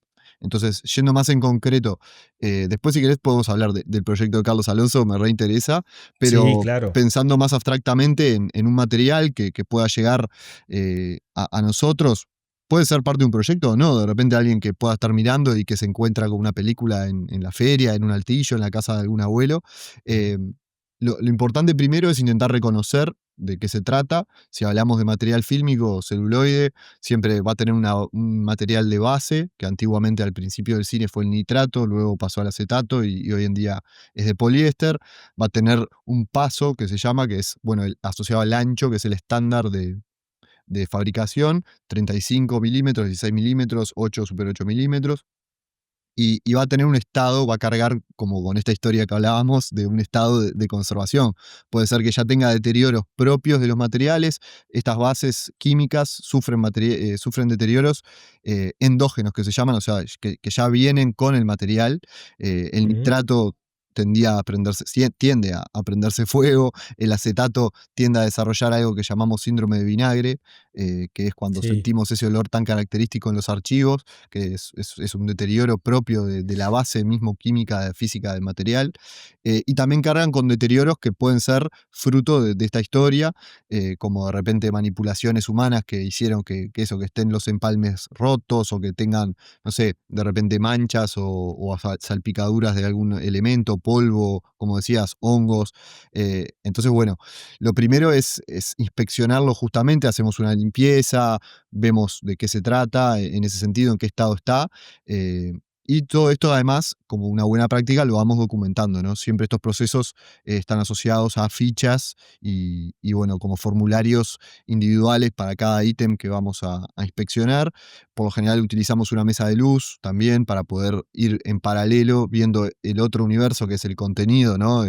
Entonces, yendo más en concreto, después si querés podemos hablar del proyecto de Carlos Alonso, me reinteresa, Sí, pero claro. pensando más abstractamente en un material que pueda llegar a nosotros, puede ser parte de un proyecto o no, de repente alguien que pueda estar mirando y que se encuentra con una película en la feria, en un altillo, en la casa de algún abuelo. eh, lo importante primero es intentar reconocer de qué se trata. Si hablamos de material fílmico o celuloide, siempre va a tener un material de base, que antiguamente al principio del cine fue el nitrato, luego pasó al acetato y hoy en día es de poliéster. Va a tener un paso que se llama, que es, bueno, asociado al ancho, que es el estándar de fabricación, 35 milímetros, 16 milímetros, 8 super 8 milímetros. Y va a tener un estado, va a cargar, como con esta historia que hablábamos, de un estado de conservación. Puede ser que ya tenga deterioros propios de los materiales. Estas bases químicas sufren deterioros endógenos, que se llaman, o sea, que ya vienen con el material. El Ujú. nitrato tiende a prenderse fuego, el acetato tiende a desarrollar algo que llamamos síndrome de vinagre, que es cuando Sí, sentimos ese olor tan característico en los archivos, que es un deterioro propio de la base mismo química, física del material. Y también cargan con deterioros que pueden ser fruto de esta historia, como de repente manipulaciones humanas que hicieron que eso, que estén los empalmes rotos o que tengan, no sé, de repente manchas o salpicaduras de algún elemento, polvo, como decías, hongos. Entonces, bueno, lo primero es inspeccionarlo justamente, hacemos una limpieza, vemos de qué se trata, en ese sentido, en qué estado está. eh, y todo esto, además, como una buena práctica, lo vamos documentando, ¿no? Siempre estos procesos están asociados a fichas y, bueno, como formularios individuales para cada ítem que vamos a inspeccionar. Por lo general utilizamos una mesa de luz también para poder ir en paralelo viendo el otro universo que es el contenido, ¿no?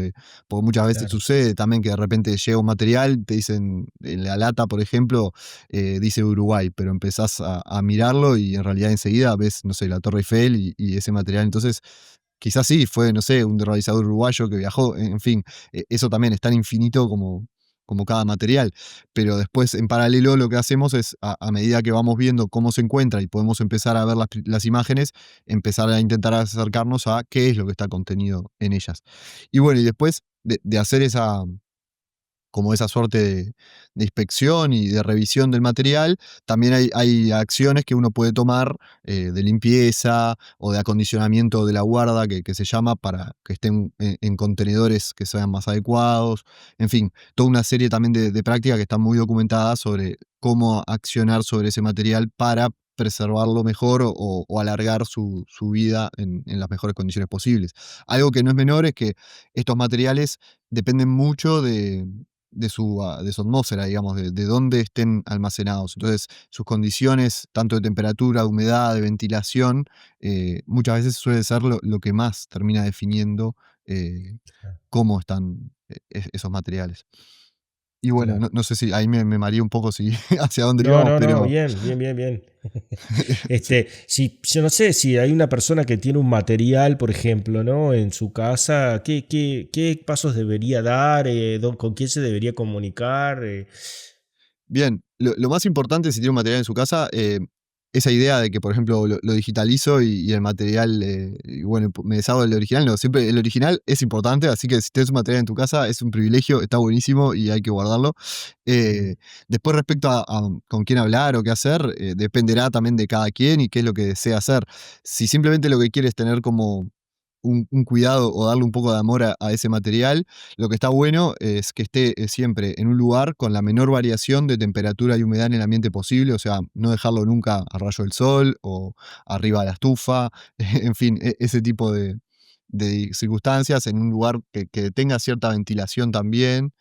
Porque muchas veces claro. sucede también que de repente llega un material, te dicen en la lata, por ejemplo, dice Uruguay, pero empezás a mirarlo y en realidad enseguida ves, no sé, la Torre Eiffel y ese material. Entonces, quizás sí, fue, no sé, un realizador uruguayo que viajó, en fin, eso también es tan infinito como cada material. Pero después, en paralelo, lo que hacemos es, a medida que vamos viendo cómo se encuentra y podemos empezar a ver las imágenes, empezar a intentar acercarnos a qué es lo que está contenido en ellas. Y bueno, y después de hacer como esa suerte de inspección y de revisión del material, también hay acciones que uno puede tomar de limpieza o de acondicionamiento de la guarda, que se llama, para que estén en contenedores que sean más adecuados. En fin, toda una serie también de prácticas que están muy documentadas sobre cómo accionar sobre ese material para preservarlo mejor o alargar su vida en las mejores condiciones posibles. Algo que no es menor es que estos materiales dependen mucho de su atmósfera, digamos, de dónde estén almacenados. Entonces, sus condiciones, tanto de temperatura, de humedad, de ventilación, muchas veces suele ser lo que más termina definiendo cómo están esos materiales. Y bueno, no, Claro. no sé si ahí me mareé un poco si, hacia dónde No, íbamos, no, no, pero bien, bien, bien, bien. sí. Si, yo no sé si hay una persona que tiene un material, por ejemplo, ¿no? En su casa, ¿qué pasos debería dar? ¿Con quién se debería comunicar? Bien, lo más importante si tiene un material en su casa, esa idea de que, por ejemplo, lo digitalizo y el material, y bueno, me deshago del original, no, siempre el original es importante, así que si tienes un material en tu casa es un privilegio, está buenísimo y hay que guardarlo. Mm, Eh, Después, respecto a con quién hablar o qué hacer, dependerá también de cada quien y qué es lo que desea hacer. Si simplemente lo que quiere es tener como un cuidado o darle un poco de amor a ese material, lo que está bueno es que esté siempre en un lugar con la menor variación de temperatura y humedad en el ambiente posible, o sea, no dejarlo nunca a rayo del sol o arriba de la estufa, en fin, ese tipo de circunstancias, en un lugar que tenga cierta ventilación también.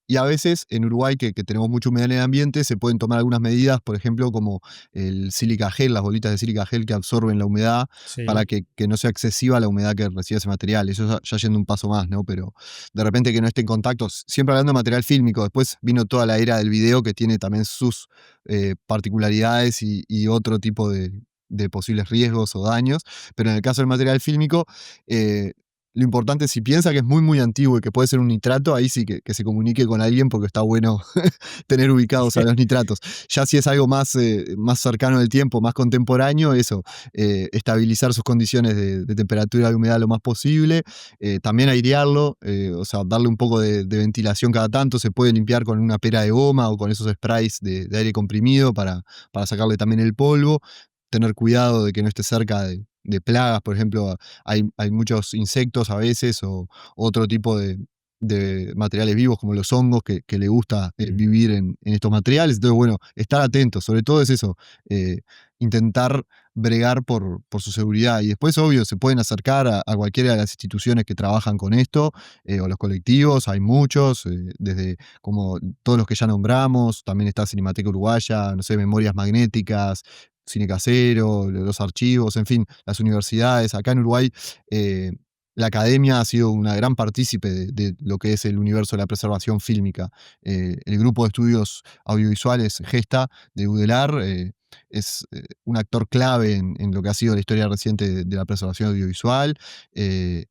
Y a veces en Uruguay, que tenemos mucha humedad en el ambiente, se pueden tomar algunas medidas, por ejemplo, como el sílica gel, las bolitas de sílica gel que absorben la humedad para sí, que no sea excesiva la humedad que recibe ese material. Eso ya yendo un paso más, ¿no? Pero de repente que no esté en contacto, siempre hablando de material fílmico, después vino toda la era del video que tiene también sus particularidades y otro tipo de posibles riesgos o daños, pero en el caso del material fílmico, lo importante, si piensa que es muy, muy antiguo y que puede ser un nitrato, ahí sí que se comunique con alguien porque está bueno tener ubicados a los nitratos. Ya si es algo más cercano del tiempo, más contemporáneo, eso, estabilizar sus condiciones de temperatura y humedad lo más posible, también airearlo, o sea, darle un poco de ventilación cada tanto, se puede limpiar con una pera de goma o con esos sprays de aire comprimido para sacarle también el polvo, tener cuidado de que no esté cerca de plagas, por ejemplo, hay muchos insectos a veces o otro tipo de materiales vivos como los hongos que le gusta Mm. vivir en estos materiales. Entonces, bueno, estar atentos, sobre todo es eso, intentar bregar por su seguridad. Y después, obvio, se pueden acercar a cualquiera de las instituciones que trabajan con esto, o los colectivos, hay muchos, desde como todos los que ya nombramos, también está Cinemateca Uruguaya, no sé, Memorias Magnéticas, Cine Casero, los archivos, en fin, las universidades. Acá en Uruguay, eh, la academia ha sido una gran partícipe de lo que es el universo de la preservación fílmica. El grupo de estudios audiovisuales Gesta de UDELAR es un actor clave en lo que ha sido la historia reciente de la preservación audiovisual, eh,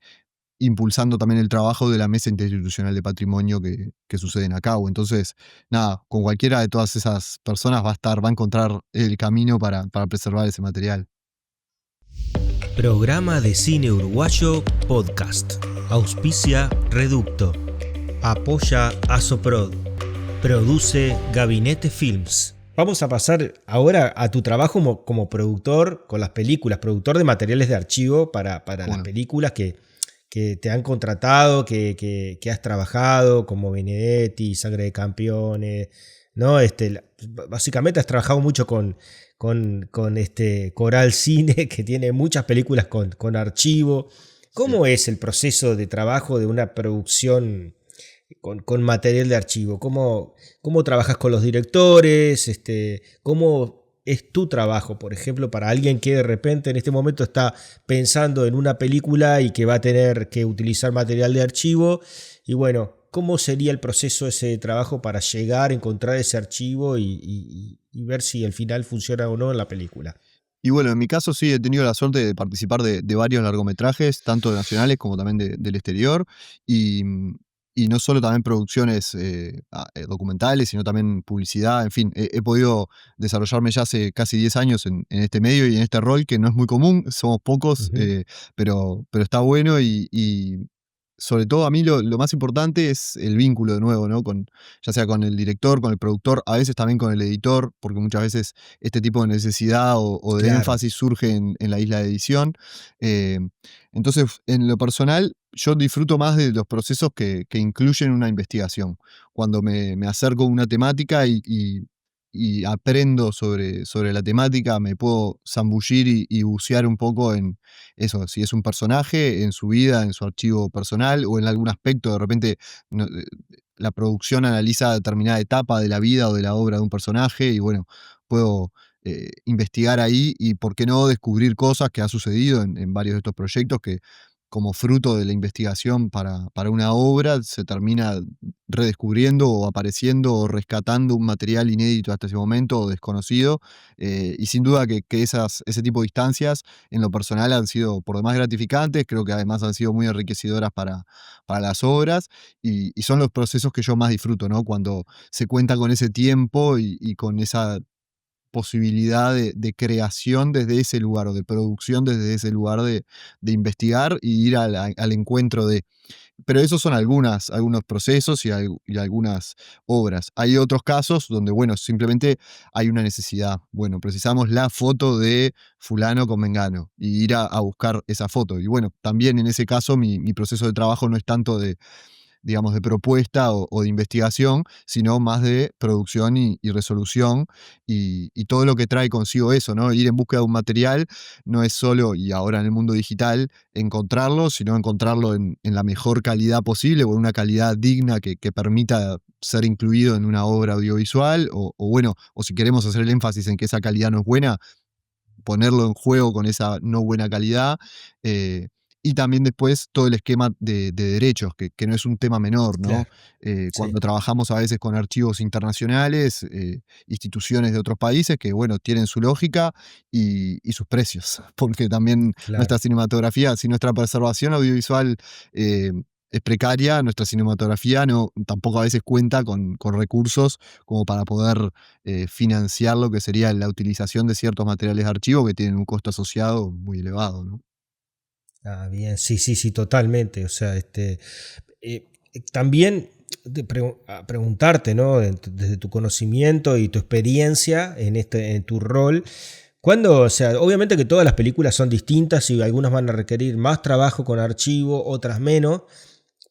impulsando también el trabajo de la Mesa Interinstitucional de Patrimonio que sucede en Acau. Entonces, nada, con cualquiera de todas esas personas va a encontrar el camino para preservar ese material. Programa de Cine Uruguayo Podcast. Auspicia Reducto. Apoya Asoprod. Produce Gabinete Films. Vamos a pasar ahora a tu trabajo como productor con las películas, productor de materiales de archivo para las Bueno, películas que te han contratado, que has trabajado, como Benedetti, Sangre de Campeones, ¿no? Básicamente has trabajado mucho con este Coral Cine, que tiene muchas películas con archivo. sí. ¿Cómo es el proceso de trabajo de una producción con material de archivo? ¿Cómo trabajas con los directores? ¿Cómo es tu trabajo, por ejemplo, para alguien que de repente en este momento está pensando en una película y que va a tener que utilizar material de archivo? Y bueno, ¿cómo sería el proceso ese de trabajo para llegar, encontrar ese archivo y ver si al final funciona o no en la película? Y bueno, en mi caso sí he tenido la suerte de participar de varios largometrajes, tanto nacionales como también del exterior, y, y no solo también producciones documentales, sino también publicidad, en fin, he podido desarrollarme ya hace casi 10 años en este medio y en este rol que no es muy común, somos pocos, Ujú. pero está bueno y sobre todo a mí lo más importante es el vínculo de nuevo, ¿no? Ya sea con el director, con el productor, a veces también con el editor, porque muchas veces este tipo de necesidad o de Claro. énfasis surge en la isla de edición. Eh, entonces, en lo personal, yo disfruto más de los procesos que incluyen una investigación. Cuando me acerco a una temática y aprendo sobre la temática, me puedo zambullir y bucear un poco en eso, si es un personaje, en su vida, en su archivo personal o en algún aspecto, de repente la producción analiza determinada etapa de la vida o de la obra de un personaje y bueno, puedo investigar ahí y, ¿por qué no?, descubrir cosas que ha sucedido en varios de estos proyectos que como fruto de la investigación para una obra se termina redescubriendo o apareciendo o rescatando un material inédito hasta ese momento o desconocido. Y sin duda que ese tipo de instancias en lo personal han sido por demás gratificantes, creo que además han sido muy enriquecedoras para las obras y son los procesos que yo más disfruto, ¿no? Cuando se cuenta con ese tiempo y con esa posibilidad de creación desde ese lugar o de producción desde ese lugar de investigar y ir al encuentro de. Pero esos son algunos procesos y algunas obras. Hay otros casos donde, bueno, simplemente hay una necesidad. Bueno, precisamos la foto de fulano con mengano y ir a buscar esa foto. Y bueno, también en ese caso mi proceso de trabajo no es tanto de, digamos, de propuesta o de investigación, sino más de producción y resolución y todo lo que trae consigo eso, ¿no? Ir en búsqueda de un material no es solo, y ahora en el mundo digital, encontrarlo, sino encontrarlo en la mejor calidad posible o en una calidad digna que permita ser incluido en una obra audiovisual o bueno, o si queremos hacer el énfasis en que esa calidad no es buena, ponerlo en juego con esa no buena calidad. eh, Y también después todo el esquema de derechos, que no es un tema menor, ¿no? Claro, Cuando sí, trabajamos a veces con archivos internacionales, instituciones de otros países que, bueno, tienen su lógica y sus precios, porque también nuestra claro. cinematografía, si nuestra preservación audiovisual eh, es precaria, nuestra cinematografía no, tampoco a veces cuenta con recursos como para poder financiar lo que sería la utilización de ciertos materiales de archivo que tienen un costo asociado muy elevado, ¿no? Ah, bien, sí, sí, sí, totalmente. O sea, también preguntarte, ¿no? Desde tu conocimiento y tu experiencia en tu rol, cuando, o sea, obviamente que todas las películas son distintas y algunas van a requerir más trabajo con archivo, otras menos,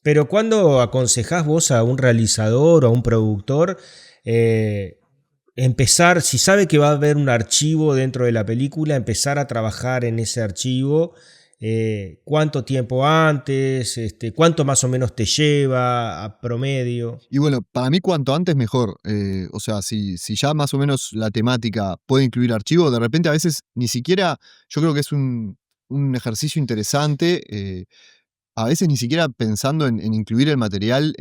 pero cuando aconsejás vos a un realizador o a un productor, eh, empezar, si sabe que va a haber un archivo dentro de la película, empezar a trabajar en ese archivo, cuánto tiempo antes, cuánto más o menos te lleva a promedio. Y bueno, para mí cuanto antes mejor. O sea, si ya más o menos la temática puede incluir archivo, de repente a veces ni siquiera, yo creo que es un ejercicio interesante. A veces ni siquiera pensando en incluir el material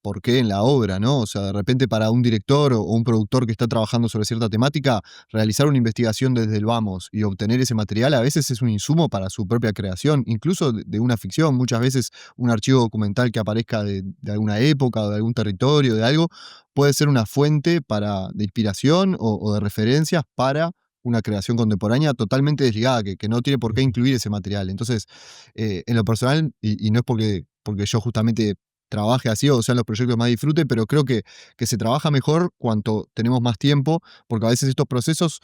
por qué en la obra, ¿no? O sea, de repente para un director o un productor que está trabajando sobre cierta temática, realizar una investigación desde el vamos y obtener ese material a veces es un insumo para su propia creación, incluso de una ficción. Muchas veces un archivo documental que aparezca de alguna época o de algún territorio, de algo, puede ser una fuente de inspiración o de referencias para una creación contemporánea totalmente desligada, que no tiene por qué Ujú. incluir ese material. Entonces, en lo personal, y no es porque yo justamente trabaje así o sean los proyectos que más disfrute, pero creo que se trabaja mejor cuanto tenemos más tiempo, porque a veces estos procesos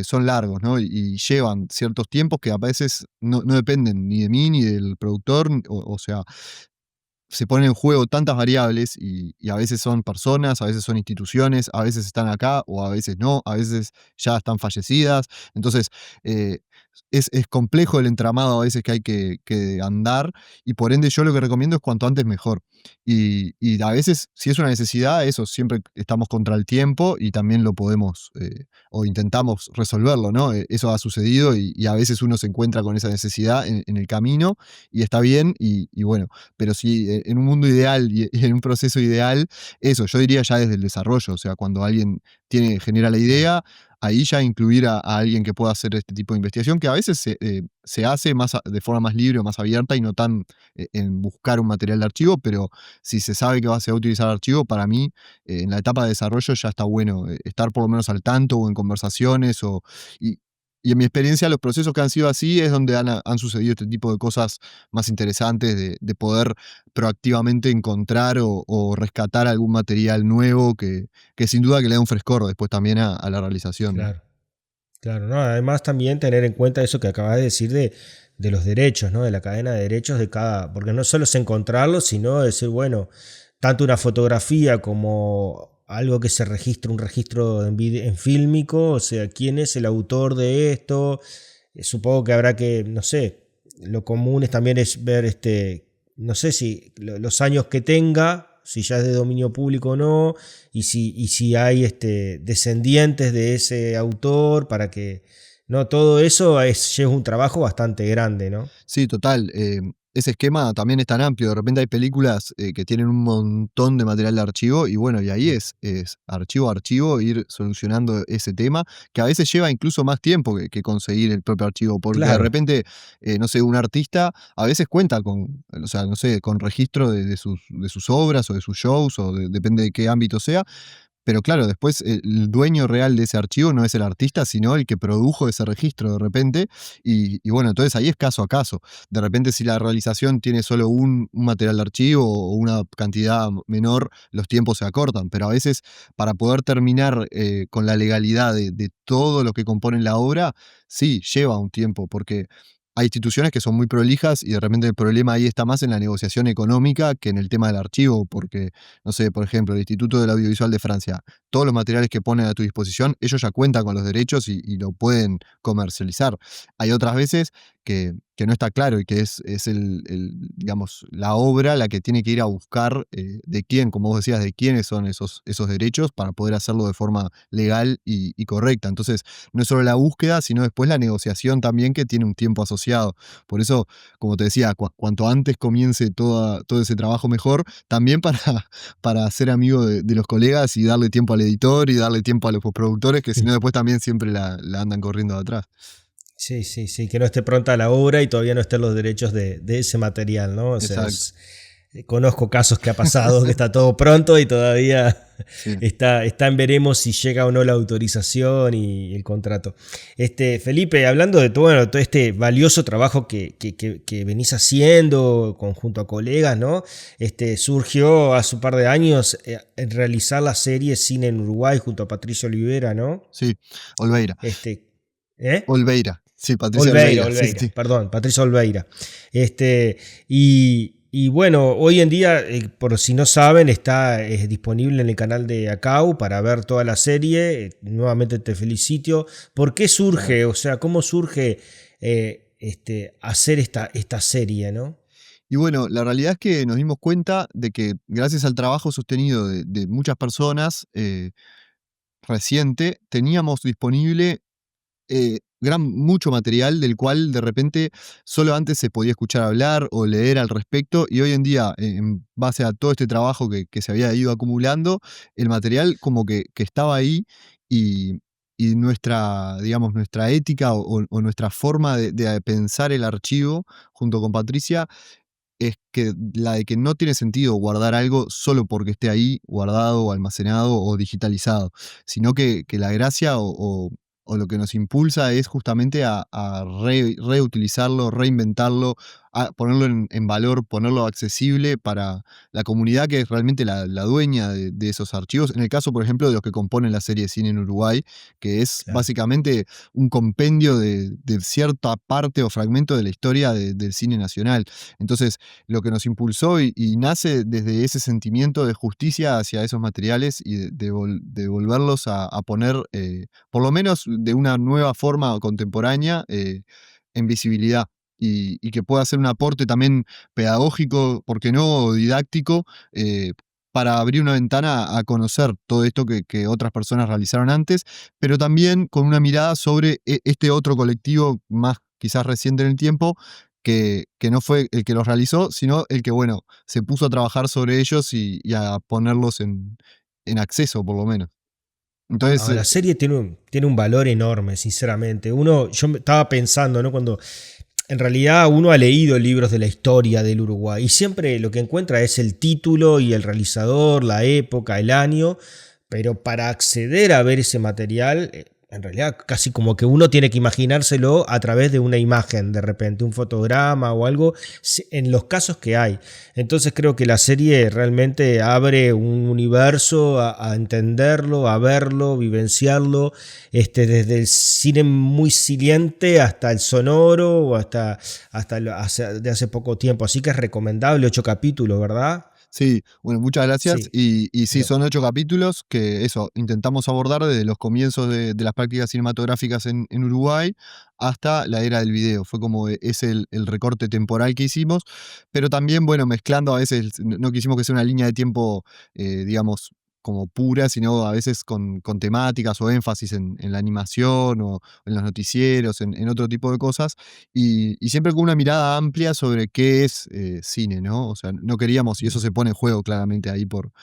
son largos, ¿no? Y llevan ciertos tiempos que a veces no dependen ni de mí ni del productor, o sea, se ponen en juego tantas variables y a veces son personas, a veces son instituciones, a veces están acá o a veces no, a veces ya están fallecidas. Entonces, eh, es complejo el entramado a veces que hay que andar y por ende yo lo que recomiendo es cuanto antes mejor. Y a veces, si es una necesidad, eso, siempre estamos contra el tiempo y también lo podemos o intentamos resolverlo, ¿no? Eso ha sucedido y a veces uno se encuentra con esa necesidad en el camino y está bien y bueno, pero sí, en un mundo ideal y en un proceso ideal, eso, yo diría ya desde el desarrollo, o sea, cuando alguien genera la Claro, idea, ahí ya incluir a alguien que pueda hacer este tipo de investigación, que a veces se hace de forma más libre o más abierta y no tan en buscar un material de archivo, pero si se sabe que se va a utilizar archivo, para mí, en la etapa de desarrollo ya está bueno estar por lo menos al tanto o en conversaciones y, y en mi experiencia, los procesos que han sido así es donde han sucedido este tipo de cosas más interesantes de poder proactivamente encontrar o rescatar algún material nuevo que sin duda que le da un frescor después también a la realización, ¿no? claro. Claro, ¿no? Además también tener en cuenta eso que acabas de decir de los derechos, ¿no? De la cadena de derechos de cada, porque no solo es encontrarlos, sino decir, bueno, tanto una fotografía como algo que se registra, un registro en fílmico, o sea, quién es el autor de esto. Supongo que habrá que, no sé, lo común es también es ver no sé si los años que tenga, si ya es de dominio público o no, y si hay descendientes de ese autor para que, no, todo eso lleva un trabajo bastante grande, ¿no? Sí, total. Ese esquema también es tan amplio. De repente hay películas que tienen un montón de material de archivo y bueno, y ahí Mm. es archivo a archivo ir solucionando ese tema, que a veces lleva incluso más tiempo que conseguir el propio archivo, porque de Claro, repente, no sé, un artista a veces cuenta o sea, no sé, con registro de sus obras o de sus shows, depende de qué ámbito sea, pero claro, después el dueño real de ese archivo no es el artista, sino el que produjo ese registro de repente. Y bueno, entonces ahí es caso a caso. De repente, si la realización tiene solo un material de archivo o una cantidad menor, los tiempos se acortan. Pero a veces, para poder terminar con la legalidad de todo lo que compone la obra, sí, lleva un tiempo, porque hay instituciones que son muy prolijas y de repente el problema ahí está más en la negociación económica que en el tema del archivo, porque no sé, por ejemplo, el Instituto del Audiovisual de Francia, todos los materiales que ponen a tu disposición, ellos ya cuentan con los derechos y lo pueden comercializar. Hay otras veces que no está claro y que es digamos, la obra la que tiene que ir a buscar de quién, como vos decías, de quiénes son esos derechos para poder hacerlo de forma legal y correcta. Entonces, no es solo la búsqueda, sino después la negociación también que tiene un tiempo asociado. Por eso, como te decía, cuanto antes comience todo ese trabajo mejor, también para, para ser amigo de los colegas y darle tiempo al editor y darle tiempo a los postproductores, que si no después también siempre la andan corriendo de atrás. Sí, sí, sí, que no esté pronta la obra y todavía no estén los derechos de ese material, ¿no? O sea, Exacto. conozco casos que ha pasado que está todo pronto y todavía Sí. está en veremos si llega o no la autorización y el contrato. Felipe, hablando de todo, bueno, todo este valioso trabajo que venís haciendo junto a colegas, ¿no? Surgió hace un par de años en realizar la serie Cine en Uruguay junto a Patricio Olivera, ¿no? Sí, Olveira. Este, ¿Eh? Olveira. Sí, Patricia Olveira, Olveira. Sí, Olveira, sí. perdón, Patricia Olveira. Y bueno, hoy en día, por si no saben, está disponible en el canal de Acau para ver toda la serie. Nuevamente te felicito. ¿Por qué surge, o sea, cómo surge hacer esta serie, ¿no? Y bueno, la realidad es que nos dimos cuenta de que gracias al trabajo sostenido de muchas personas reciente, teníamos disponible mucho material del cual de repente solo antes se podía escuchar hablar o leer al respecto y hoy en día, en base a todo este trabajo que se había ido acumulando, el material como que estaba ahí y, y nuestra, digamos, nuestra ética o nuestra forma de pensar el archivo junto con Patricia es que la de que no tiene sentido guardar algo solo porque esté ahí guardado o almacenado o digitalizado, sino que la gracia o lo que nos impulsa es justamente a reutilizarlo, reinventarlo, a ponerlo en valor, ponerlo accesible para la comunidad que es realmente la dueña de esos archivos. En el caso, por ejemplo, de los que componen la serie de cine en Uruguay, que es Claro. básicamente un compendio de cierta parte o fragmento de la historia del cine nacional. Entonces, lo que nos impulsó y nace desde ese sentimiento de justicia hacia esos materiales y de volverlos a poner, por lo menos de una nueva forma contemporánea, en visibilidad. Y que pueda ser un aporte también pedagógico, ¿por qué no? O didáctico, para abrir una ventana a conocer todo esto que otras personas realizaron antes, pero también con una mirada sobre este otro colectivo más quizás reciente en el tiempo, que no fue el que los realizó, sino el que, bueno, se puso a trabajar sobre ellos y a ponerlos en acceso, por lo menos. Entonces, No, la serie tiene un valor enorme, sinceramente. Yo estaba pensando, ¿no? Cuando en realidad uno ha leído libros de la historia del Uruguay y siempre lo que encuentra es el título y el realizador, la época, el año, pero para acceder a ver ese material, en realidad casi como que uno tiene que imaginárselo a través de una imagen, de repente un fotograma o algo, en los casos que hay. Entonces creo que la serie realmente abre un universo a entenderlo, a verlo, vivenciarlo, desde el cine muy silente hasta el sonoro o de hace poco tiempo. Así que es recomendable, 8 capítulos, ¿verdad? sí, bueno, muchas gracias. Sí. Y sí, No. son 8 capítulos que eso, intentamos abordar desde los comienzos de las prácticas cinematográficas en Uruguay hasta la era del video. Fue como es el recorte temporal que hicimos, pero también, bueno, mezclando a veces, no quisimos que sea una línea de tiempo, digamos, como pura, sino a veces con temáticas o énfasis en la animación o en los noticieros, en otro tipo de cosas, y siempre con una mirada amplia sobre qué es cine, ¿no? O sea, no queríamos, y eso se pone en juego claramente ahí por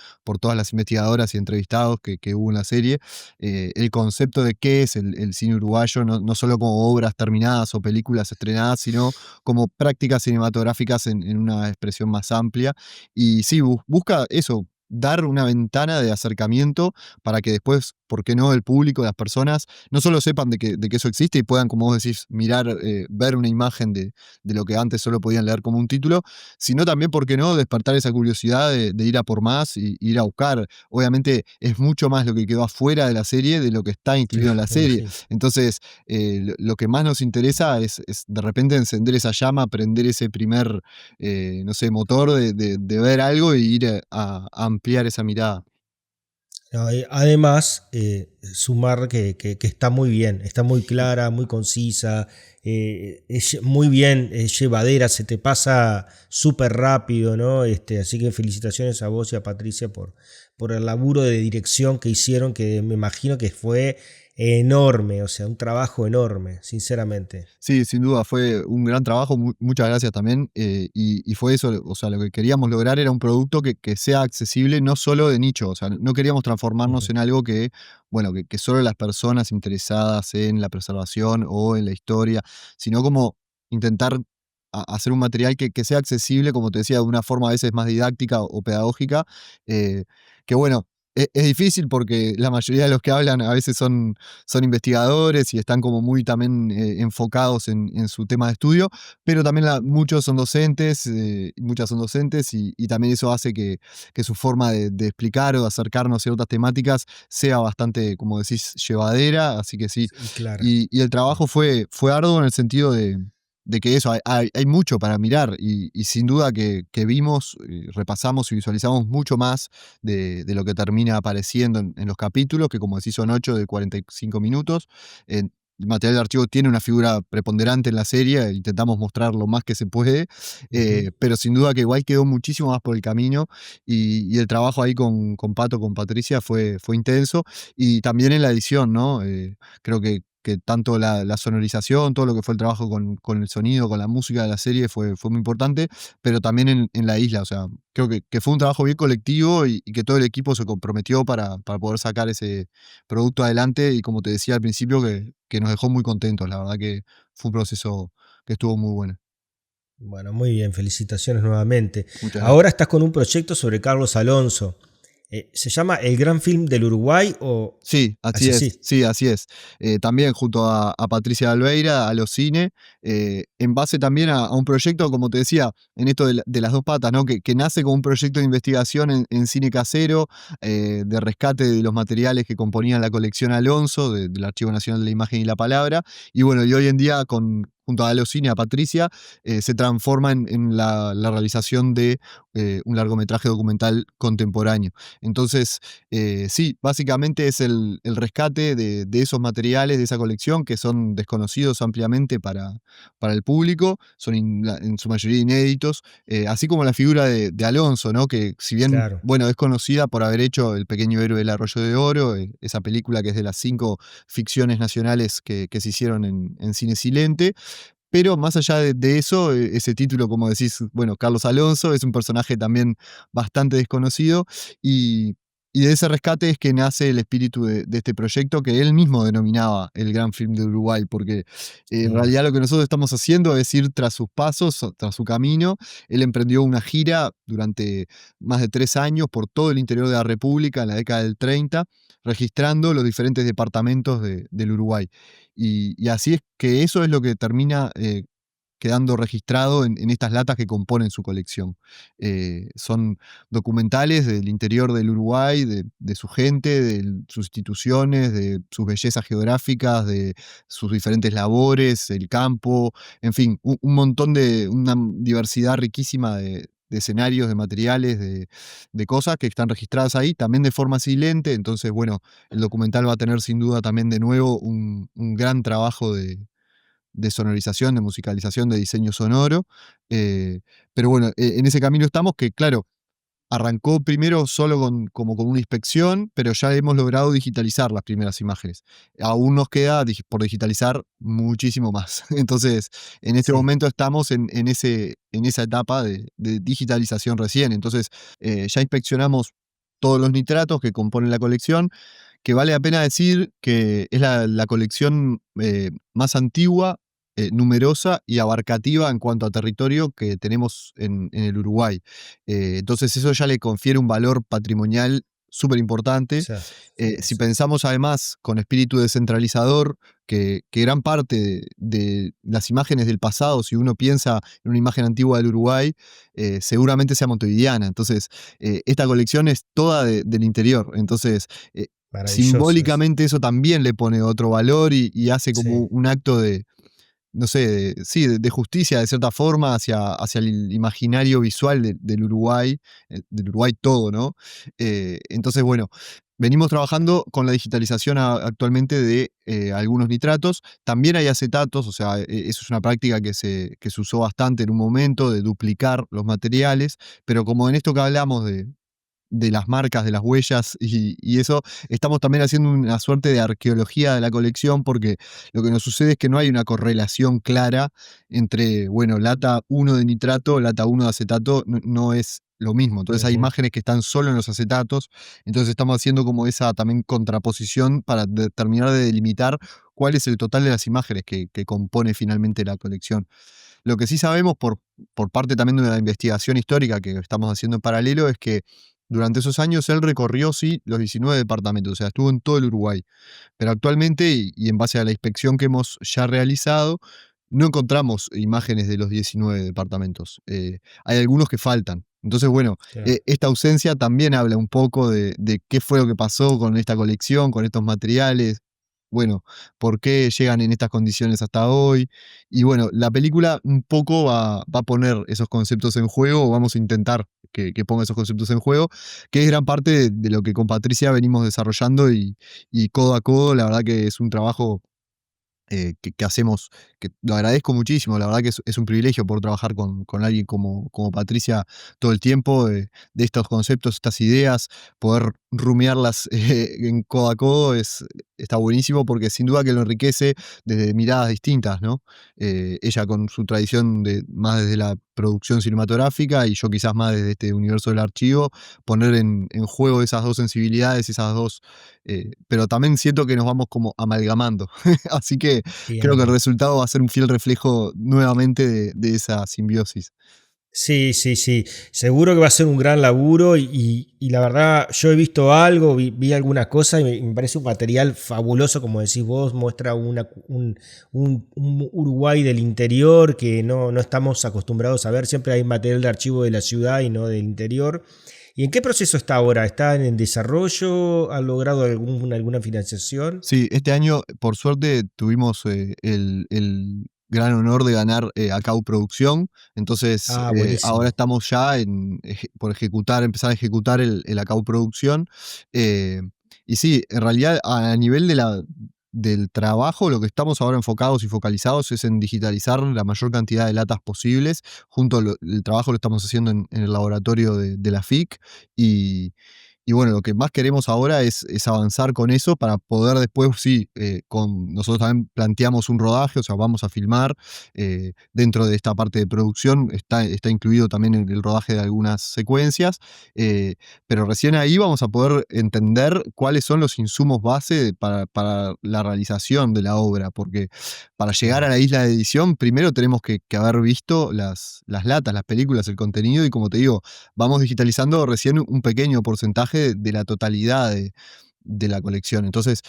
todas las investigadoras y entrevistados que hubo en la serie, el concepto de qué es el cine uruguayo, no solo como obras terminadas o películas estrenadas, sino como prácticas cinematográficas en una expresión más amplia. Y sí, busca eso, dar una ventana de acercamiento para que después, ¿por qué no?, el público, las personas, no solo sepan de que eso existe y puedan, como vos decís, mirar, ver una imagen de lo que antes solo podían leer como un título, sino también, ¿por qué no?, despertar esa curiosidad de ir a por más y ir a buscar. Obviamente es mucho más lo que quedó afuera de la serie de lo que está incluido en Claro, la me serie. imagino. Entonces, lo que más nos interesa es de repente encender esa llama, prender ese primer, no sé, motor de ver algo y ir a ampliar esa mirada. No, además, sumar que está muy bien, está muy clara, muy concisa, es muy bien, es llevadera, se te pasa súper rápido, ¿no? Así que felicitaciones a vos y a Patricia por el laburo de dirección que hicieron, que me imagino que fue enorme, o sea, un trabajo enorme, sinceramente. Sí, sin duda, fue un gran trabajo, muchas gracias también. Y fue eso, o sea, lo que queríamos lograr era un producto que sea accesible, no solo de nicho, o sea, no queríamos transformarnos Ujú, en algo que, bueno, que solo las personas interesadas en la preservación o en la historia, sino como intentar hacer un material que sea accesible, como te decía, de una forma a veces más didáctica o pedagógica, eh, que bueno, es difícil porque la mayoría de los que hablan a veces son investigadores y están como muy también enfocados en su tema de estudio, pero también muchos son docentes, y muchas son docentes, y también eso hace que su forma de explicar o de acercarnos a ciertas temáticas sea bastante, como decís, llevadera, así que sí. y claro. Y el trabajo fue arduo en el sentido de que eso, hay mucho para mirar y sin duda que vimos, repasamos y visualizamos mucho más de lo que termina apareciendo en los capítulos, que como decís son 8 de 45 minutos. El material de archivo tiene una figura preponderante en la serie, intentamos mostrar lo más que se puede, Ujú. pero sin duda que igual quedó muchísimo más por el camino y el trabajo ahí con Pato, con Patricia fue intenso y también en la edición, ¿no? Creo que tanto la sonorización, todo lo que fue el trabajo con el sonido, con la música de la serie fue muy importante, pero también en la isla, o sea, creo que fue un trabajo bien colectivo y que todo el equipo se comprometió para poder sacar ese producto adelante y como te decía al principio, que nos dejó muy contentos, la verdad que fue un proceso que estuvo muy bueno. Bueno, muy bien, felicitaciones nuevamente. Muchas Ahora gracias. estás con un proyecto sobre Carlos Alonso. ¿Se llama El Gran Film del Uruguay o Sí, así así es, así? sí, así es. También junto a Patricia Alveira, a los cine, en base también a un proyecto, como te decía, en esto de las dos patas, ¿no? Que nace como un proyecto de investigación en cine casero, de rescate de los materiales que componían la colección Alonso, del Archivo Nacional de la Imagen y la Palabra. Y bueno, y hoy en día, junto a Alocine, a Patricia, se transforma en la realización de un largometraje documental contemporáneo. Entonces, sí, básicamente es el rescate de esos materiales, de esa colección, que son desconocidos ampliamente para el público, son en su mayoría inéditos, así como la figura de Alonso, ¿no? Que si bien, Claro, bueno, es conocida por haber hecho El pequeño héroe del Arroyo de Oro, esa película que es de las 5 ficciones nacionales que se hicieron en cine silente, pero más allá de eso, ese título, como decís, bueno, Carlos Alonso es un personaje también bastante desconocido y, y de ese rescate es que nace el espíritu de este proyecto que él mismo denominaba el Gran Film de Uruguay, porque en sí, realidad lo que nosotros estamos haciendo es ir tras sus pasos, tras su camino. Él emprendió una gira durante más de 3 años por todo el interior de la República en la década del 30, registrando los diferentes departamentos del Uruguay. Y así es que eso es lo que termina quedando registrado en estas latas que componen su colección. Son documentales del interior del Uruguay, de su gente, de sus instituciones, de sus bellezas geográficas, de sus diferentes labores, el campo, en fin, un montón una diversidad riquísima de escenarios, de materiales, de cosas que están registradas ahí, también de forma silente. Entonces, bueno, el documental va a tener sin duda también de nuevo un gran trabajo de sonorización, de musicalización, de diseño sonoro. eh, pero bueno, en ese camino estamos que, claro, arrancó primero solo como con una inspección, pero ya hemos logrado digitalizar las primeras imágenes. Aún nos queda por digitalizar muchísimo más. Entonces, en este sí, momento estamos en esa etapa de digitalización recién. Entonces, ya inspeccionamos todos los nitratos que componen la colección, que vale la pena decir que es la colección más antigua, numerosa y abarcativa en cuanto a territorio que tenemos en el Uruguay. Entonces eso ya le confiere un valor patrimonial súper importante. ya, Si sí, pensamos además con espíritu descentralizador, que gran parte de las imágenes del pasado, si uno piensa en una imagen antigua del Uruguay, seguramente sea montevideana. Entonces, esta colección es toda del interior. Entonces, maravilloso eso. simbólicamente eso también le pone otro valor y hace como Sí. un acto de, no sé, sí, de justicia de cierta forma hacia el imaginario visual del Uruguay todo, ¿no? Entonces, bueno, Venimos trabajando con la digitalización actualmente de algunos nitratos. También hay acetatos, o sea, eso es una práctica que se usó bastante en un momento, de duplicar los materiales, pero como en esto que hablamos de las marcas, de las huellas y eso, estamos también haciendo una suerte de arqueología de la colección porque lo que nos sucede es que no hay una correlación clara entre, bueno, lata uno de nitrato, lata uno de acetato, no es lo mismo. Entonces hay Ujú. imágenes que están solo en los acetatos, entonces estamos haciendo como esa también contraposición para terminar de delimitar cuál es el total de las imágenes que compone finalmente la colección. Lo que sí sabemos por parte también de una investigación histórica que estamos haciendo en paralelo es que durante esos años él recorrió, sí, los 19 departamentos, o sea, estuvo en todo el Uruguay. Pero actualmente, y en base a la inspección que hemos ya realizado, no encontramos imágenes de los 19 departamentos. Hay algunos que faltan. Entonces, bueno, Claro. esta ausencia también habla un poco de qué fue lo que pasó con esta colección, con estos materiales. Bueno, por qué llegan en estas condiciones hasta hoy. Y bueno, la película un poco va a poner esos conceptos en juego, o vamos a intentar que ponga esos conceptos en juego, que es gran parte de lo que con Patricia venimos desarrollando y codo a codo, la verdad que es un trabajo que hacemos, que lo agradezco muchísimo, la verdad que es un privilegio poder trabajar con alguien como Patricia todo el tiempo, de estos conceptos, estas ideas, poder rumiarlas en codo a codo está buenísimo porque sin duda que lo enriquece desde miradas distintas, ¿no? Ella con su tradición más desde la producción cinematográfica y yo quizás más desde este universo del archivo, poner en juego esas dos sensibilidades, esas dos, pero también siento que nos vamos como amalgamando. Así que creo Bien, que el bien. resultado va a ser un fiel reflejo nuevamente de esa simbiosis. Sí, sí, sí. Seguro que va a ser un gran laburo y la verdad, yo he visto algo, vi alguna cosa y me parece un material fabuloso, como decís vos, muestra un Uruguay del interior que no estamos acostumbrados a ver. Siempre hay material de archivo de la ciudad y no del interior. ¿Y en qué proceso está ahora? ¿Está en desarrollo? ¿Ha logrado alguna financiación? Sí, este año, por suerte, tuvimos el gran honor de ganar ACAU Producción. Entonces, Ah, ahora buenísimo. estamos ya por ejecutar, empezar a ejecutar el ACAU Producción. eh, y sí, en realidad, a nivel del trabajo, lo que estamos ahora enfocados y focalizados es en digitalizar la mayor cantidad de latas posibles. El trabajo lo estamos haciendo en el laboratorio de la FIC. Y bueno, lo que más queremos ahora es avanzar con eso para poder después, sí, nosotros también planteamos un rodaje, o sea, vamos a filmar. Dentro de esta parte de producción está incluido también el rodaje de algunas secuencias, eh, pero recién ahí vamos a poder entender cuáles son los insumos base para la realización de la obra, porque para llegar a Claro. la isla de edición, primero tenemos que haber visto las latas, las películas, el contenido, y como te digo, vamos digitalizando recién un pequeño porcentaje de la totalidad de la colección. Entonces,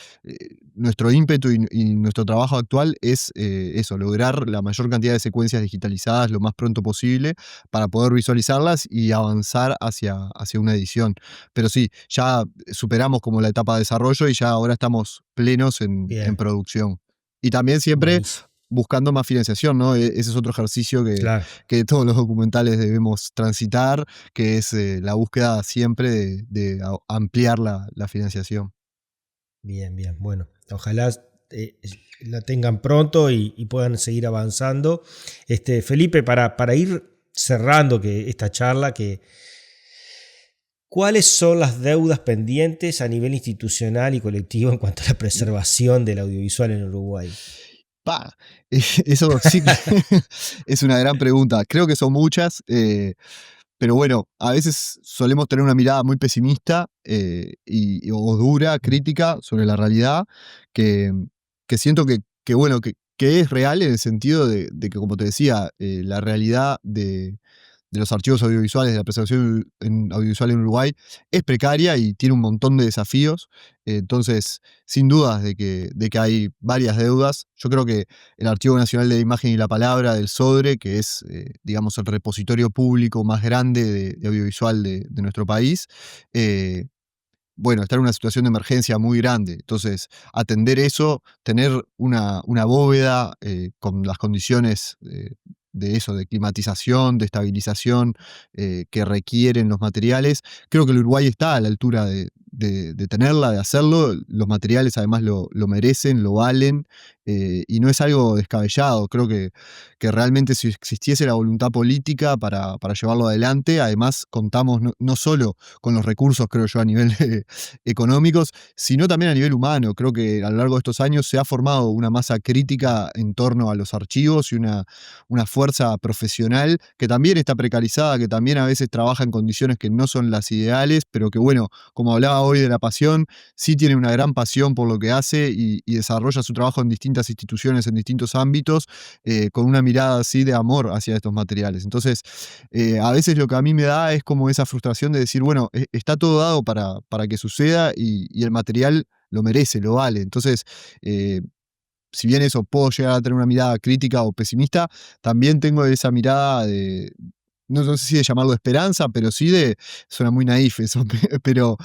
nuestro ímpetu y nuestro trabajo actual es eso, lograr la mayor cantidad de secuencias digitalizadas lo más pronto posible para poder visualizarlas y avanzar hacia una edición. Pero sí, ya superamos como la etapa de desarrollo y ya ahora estamos plenos en Bien, producción. Y también siempre buenísimo. buscando más financiación, ¿no? Ese es otro ejercicio Claro. que todos los documentales debemos transitar, que es la búsqueda siempre de ampliar la financiación. Bien, bien. Bueno, ojalá eh, la tengan pronto y puedan seguir avanzando. Felipe, para ir cerrando esta charla, ¿cuáles son las deudas pendientes a nivel institucional y colectivo en cuanto a la preservación del audiovisual en Uruguay? Pa, eso sí que es una gran pregunta. Creo que son muchas, pero bueno, a veces solemos tener una mirada muy pesimista o dura, Mm. crítica sobre la realidad, que, que siento bueno, que es real en el sentido de que, como te decía, la realidad de los archivos audiovisuales, de la preservación audiovisual en Uruguay, es precaria y tiene un montón de desafíos. Entonces, sin dudas de que hay varias deudas. Yo creo que el Archivo Nacional de la Imagen y la Palabra del SODRE, que es, digamos, el repositorio público más grande de audiovisual de nuestro país, eh, bueno, está en una situación de emergencia muy grande. Entonces, atender eso, tener una bóveda con las condiciones de eso, de climatización, de estabilización que requieren los materiales, creo que el Uruguay está a la altura de tenerla, de hacerlo. Los materiales además lo merecen, lo valen, y no es algo descabellado. Creo que realmente si existiese la voluntad política para llevarlo adelante, además contamos no solo con los recursos, creo yo, a nivel económicos, sino también a nivel humano. Creo que a lo largo de estos años se ha formado una masa crítica en torno a los archivos y una fuerza profesional que también está precarizada, que también a veces trabaja en condiciones que no son las ideales, pero que bueno, como hablaba hoy de la pasión, sí tiene una gran pasión por lo que hace y desarrolla su trabajo en distintas instituciones, en distintos ámbitos, con una mirada así de amor hacia estos materiales. Entonces, a veces lo que a mí me da es como esa frustración de decir, bueno, está todo dado para que suceda y el material lo merece, lo vale. Entonces, si bien eso puedo llegar a tener una mirada crítica o pesimista, también tengo esa mirada de, no sé si de llamarlo de esperanza, pero sí suena muy naif eso, pero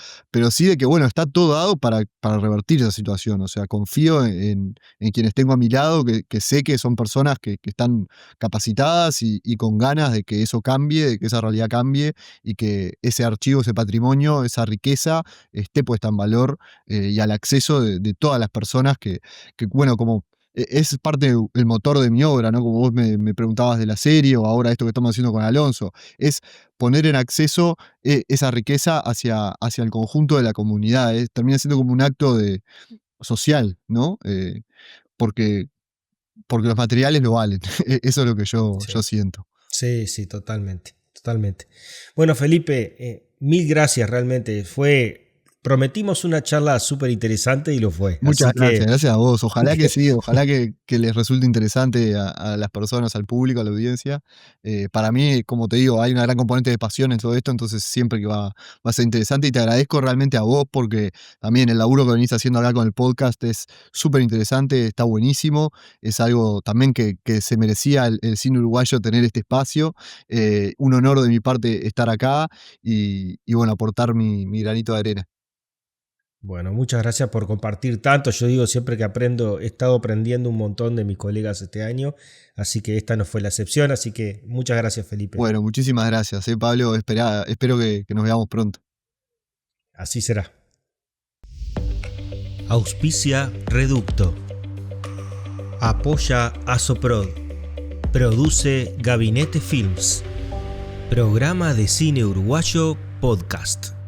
sí de que, bueno, está todo dado para revertir esa situación. O sea, confío en quienes tengo a mi lado, que sé que son personas que están capacitadas y con ganas de que eso cambie, de que esa realidad cambie y que ese archivo, ese patrimonio, esa riqueza esté puesta en valor, y al acceso de todas las personas que bueno, como es parte del motor de mi obra, ¿no? Como vos me preguntabas de la serie o ahora esto que estamos haciendo con Alonso, es poner en acceso esa riqueza hacia el conjunto de la comunidad. Termina siendo como un acto social, ¿no? Porque los materiales lo valen. Eso es lo que yo Sí. siento. Sí, totalmente, totalmente. Bueno, Felipe, mil gracias realmente. Prometimos una charla súper interesante y lo fue. Muchas Así gracias, que, gracias a vos. Ojalá que sí, ojalá que les resulte interesante a las personas, al público, a la audiencia. Para mí, como te digo, hay una gran componente de pasión en todo esto, entonces siempre que va a ser interesante y te agradezco realmente a vos porque también el laburo que venís haciendo acá con el podcast es súper interesante, está buenísimo, es algo también que se merecía el cine uruguayo tener este espacio. Un honor de mi parte estar acá y bueno, aportar mi granito de arena. bueno, muchas gracias por compartir tanto. Yo digo siempre que aprendo, he estado aprendiendo un montón de mis colegas este año, así que esta no fue la excepción. Así que muchas gracias, Felipe. Bueno, muchísimas gracias, Pablo. Espero que nos veamos pronto. Así será. Auspicia Reducto. Apoya Asoprod. Produce Gabinete Films. Programa de Cine Uruguayo Podcast.